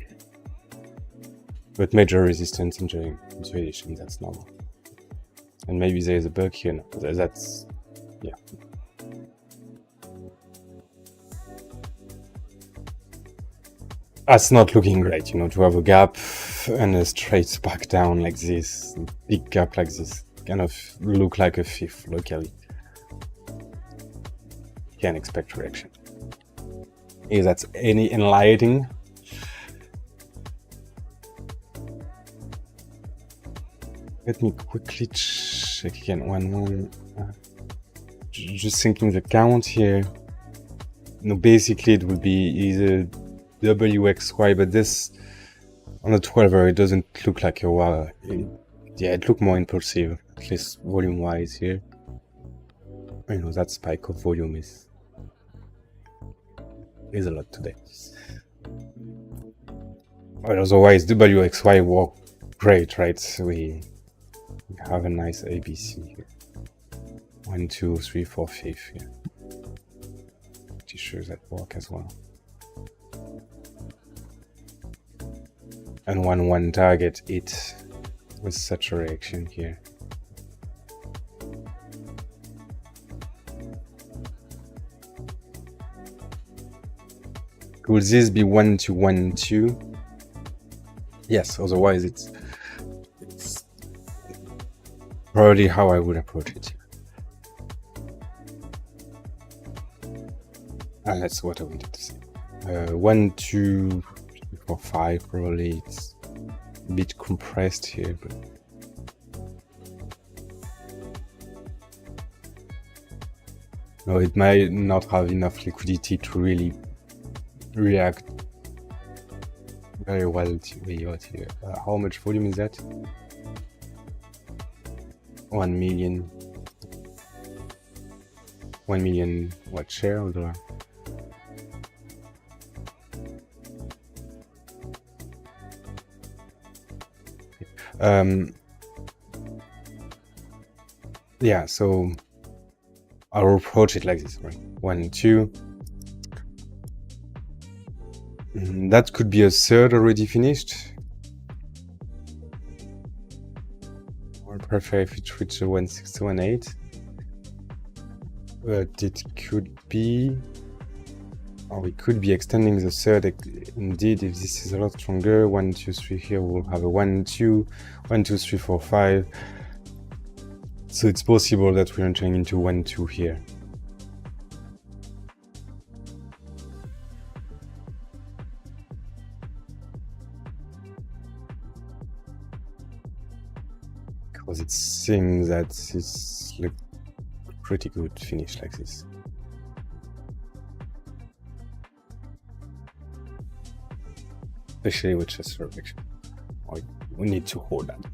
But major resistance during consolidation, that's normal. And maybe there's a bug here. No, that's, yeah. That's not looking great, you know, to have a gap and a straight back down like this, big gap like this, kind of look like a fifth locally. Can't expect reaction. If that's any enlightening. Let me quickly check again. One. Just thinking the count here. No, basically it would be either WXY, but this on the 12-hour it doesn't look like a wow. Yeah, it looked more impulsive, at least volume-wise here. You know, that spike of volume is a lot today. But otherwise, WXY worked great, right? So we have a nice ABC here. 1, 2, 3, 4, 5 here. Pretty sure that work as well. And 1 target it with such a reaction here. Could this be 1 to 1 2? Yes, otherwise it's probably how I would approach it. And that's what I wanted to say. 1, 2, 3, 4, 5, probably it's a bit compressed here, but no, it might not have enough liquidity to really react very well to the yacht here. How much volume is that? 1 million. 1 million what share or dollar? Yeah, so I'll approach it like this, right? 1, 2. That could be a third already finished. Or prefer if it reaches 1.618. But it could be, or we could be extending the third. Indeed, if this is a lot stronger, 1, 2, 3 here, we'll have a 1, 2, 1, 2, 3, 4, 5. So it's possible that we're entering into 1, 2 here. Because it seems that it's like a pretty good finish like this. Especially with chest reaction. We need to hold that.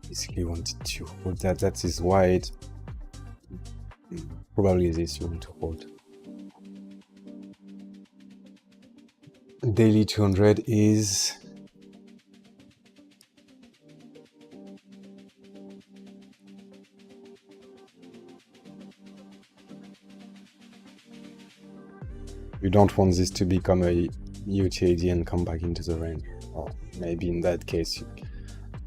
Basically wanted to hold that. That is wide. Probably this you want to hold. Daily 200 is you don't want this to become a UTAD and come back into the range. Or maybe in that case you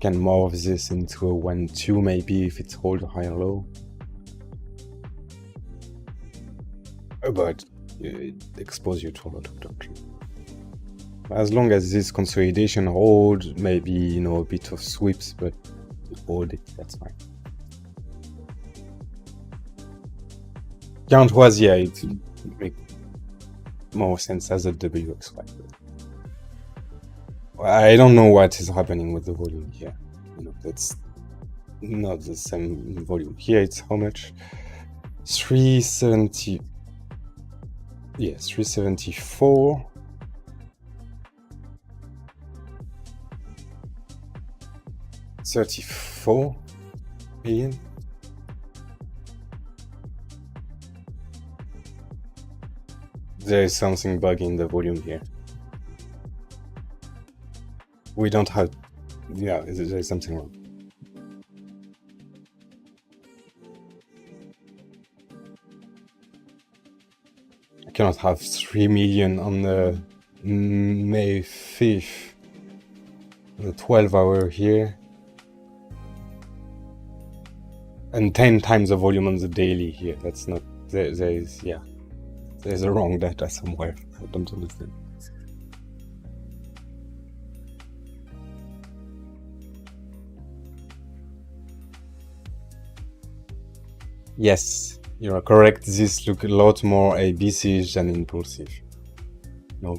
can morph this into a 1-2 maybe if it's hold high or low. But it exposes you to a lot of doctrine. As long as this consolidation holds, maybe, you know, a bit of sweeps, but hold it, that's fine. Count was, yeah, it makes more sense as a WXY. I don't know what is happening with the volume here. You know, that's not the same volume. Here it's how much? 370. Yeah, 374. $34 million. There is something bugging the volume here. We don't have, yeah, there is something wrong. cannot have 3 million on the May 5th, the 12-hour here, and 10 times the volume on the daily here. That's not, there's a wrong data somewhere. I don't understand. Yes, you are correct. This look a lot more ABC than impulsive. No,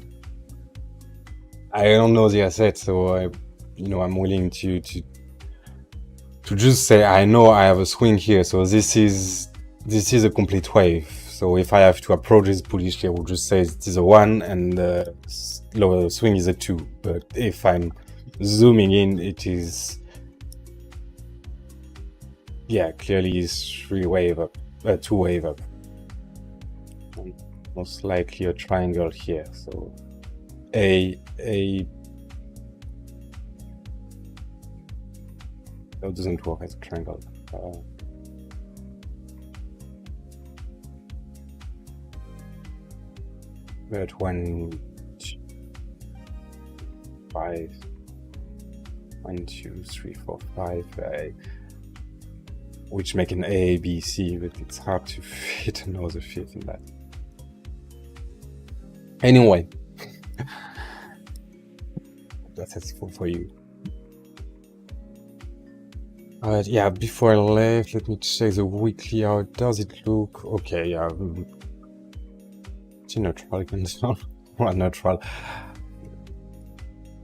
I don't know the asset, so I'm willing to just say I know I have a swing here. So this is a complete wave. So if I have to approach this bullish, I will just say it is a 1 and the lower swing is a 2. But if I'm zooming in, it is, yeah, clearly is 3 wave up, 2 wave up. And most likely a triangle here. So that doesn't work as a triangle. We're at 1, 5, 1, 2, 3, 4, 5, which make an A, B, C, but it's hard to fit another fifth in that. Anyway, that's helpful for you. Yeah, before I left, let me check the weekly. How does it look? Okay, yeah. It's neutral candle. Well, neutral.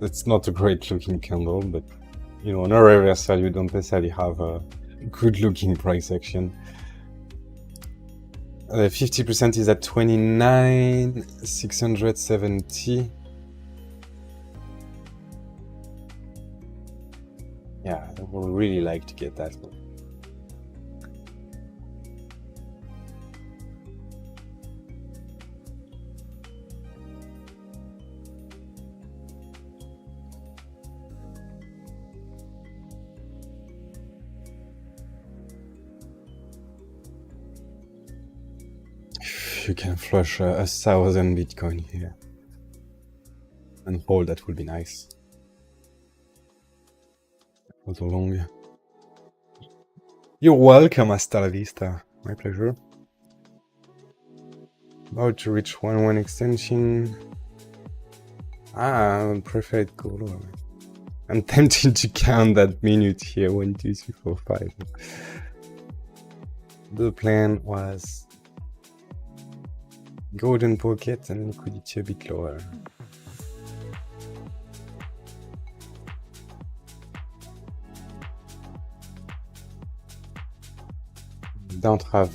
It's not a great looking candle, but on a reversal, you don't necessarily have a good looking price action. 50% is at 29,670. Yeah, I would really like to get that one. You can flush 1,000 Bitcoin here and hold, that would be nice. So long. You're welcome, hasta la vista. My pleasure. About to reach 1-1 extension. Preferred color. I'm tempted to count that minute here. 1, 2, 3, 4, 5. The plan was golden pocket and liquidity a bit lower. Don't have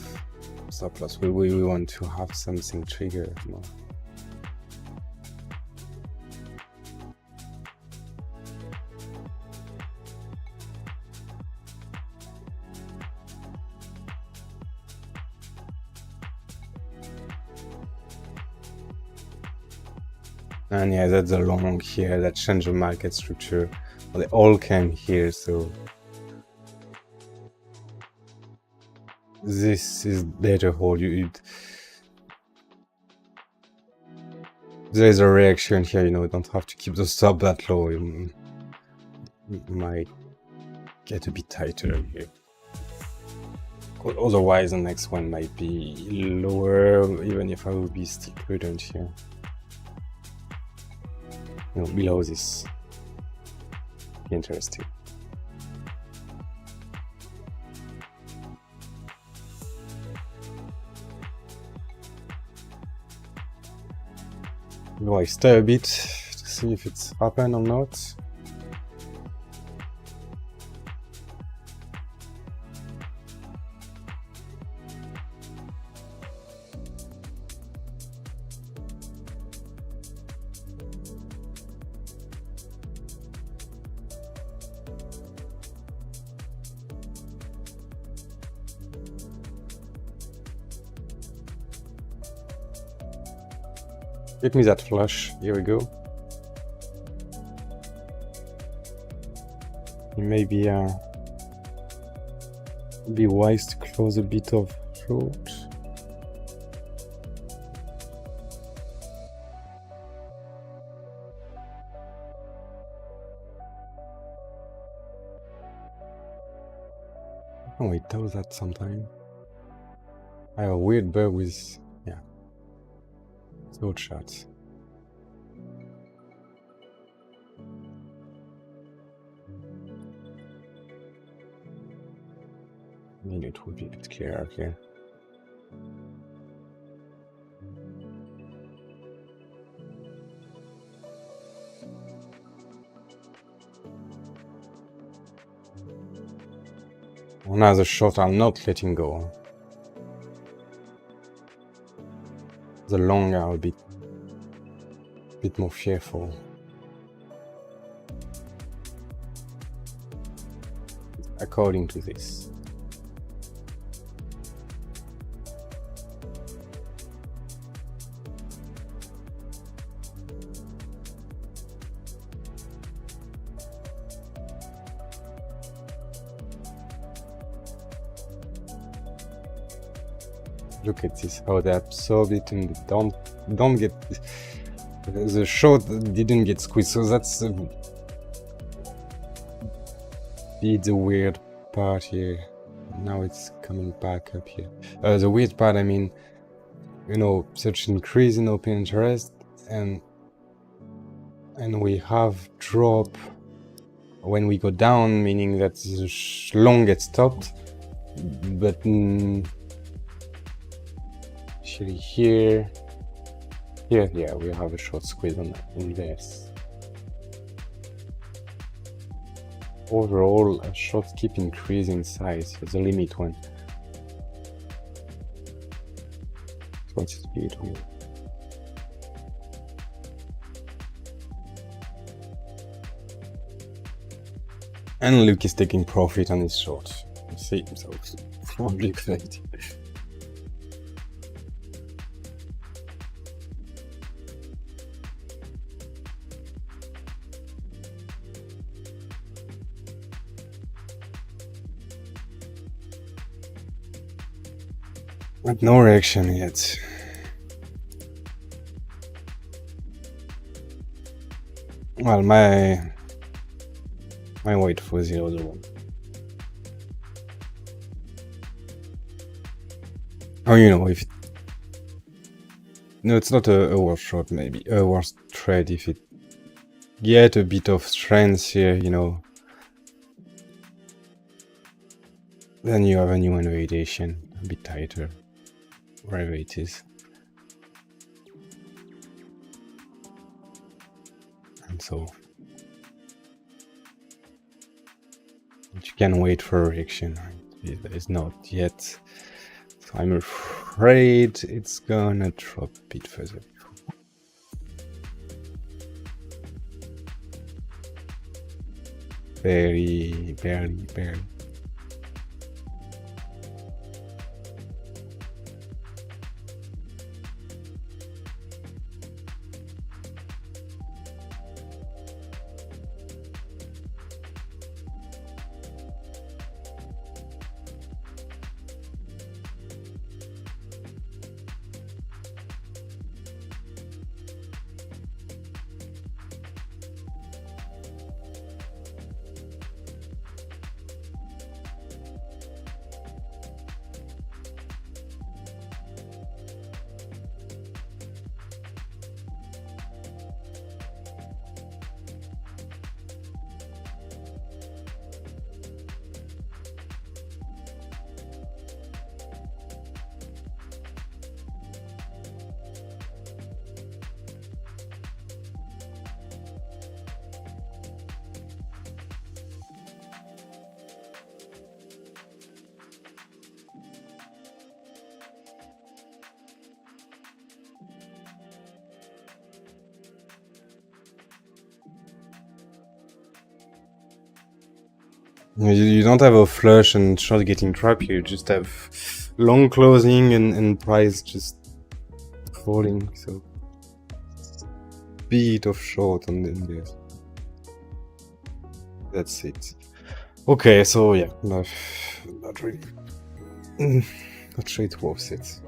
surplus. We want to have something trigger more. And yeah, that's a long here that changed the market structure. Well, they all came here, so this is better hold. There is a reaction here, you don't have to keep the stop that low. You might get a bit tighter here. Otherwise, the next one might be lower, even if I would be still prudent here. Below this. Interesting. Do I stay a bit to see if it's happened or not? Give me that flush. Here we go. Maybe be wise to close a bit of short. Oh, it does that sometime. I have a weird bug with, yeah, those shots. Maybe it would be a bit clearer here. Another shot I'm not letting go. The longer I'll be a bit more fearful. According to this. Look at this, how they absorb it and don't get the shot didn't get squeezed, so that's the weird part here. Now it's coming back up here. The weird part, I mean, you know, such increase in open interest, and we have drop when we go down, meaning that the long gets stopped, but actually here, yeah, we have a short squeeze on this. Overall, shots keep increasing in size. It's a limit one. What's speed? And Luke is taking profit on his short. You see, so it's probably great. But no reaction yet. Well, my wait for the other one. Oh, you know, if it... No, it's not a worse shot, maybe a worse trade. If it get a bit of strength here, you know, then you have a new invalidation, a bit tighter, wherever it is. And so you can wait for a reaction. There is not yet, so I'm afraid it's gonna drop a bit further. Barely. You don't have a flush and short getting trapped, you just have long closing and price just falling, so bit of short on this. That's it. Okay, so yeah, not really, not sure it worth it.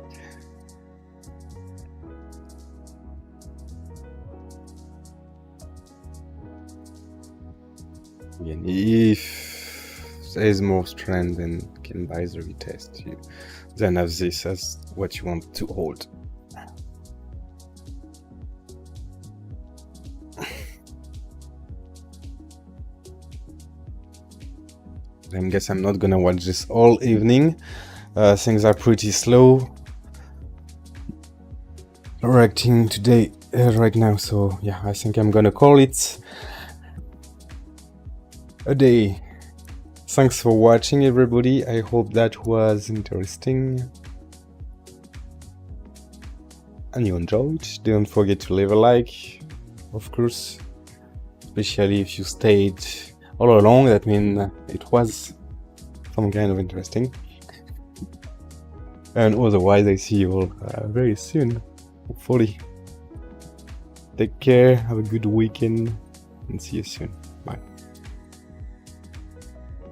Again, if has more strength and can buy the retest, you then have this as what you want to hold. I guess I'm not gonna watch this all evening. Things are pretty slow reacting today right now, so yeah, I think I'm gonna call it a day. Thanks for watching, everybody. I hope that was interesting and you enjoyed. Don't forget to leave a like, of course, especially if you stayed all along. That means it was some kind of interesting. And otherwise, I see you all very soon, hopefully. Take care, have a good weekend, and see you soon. Bye.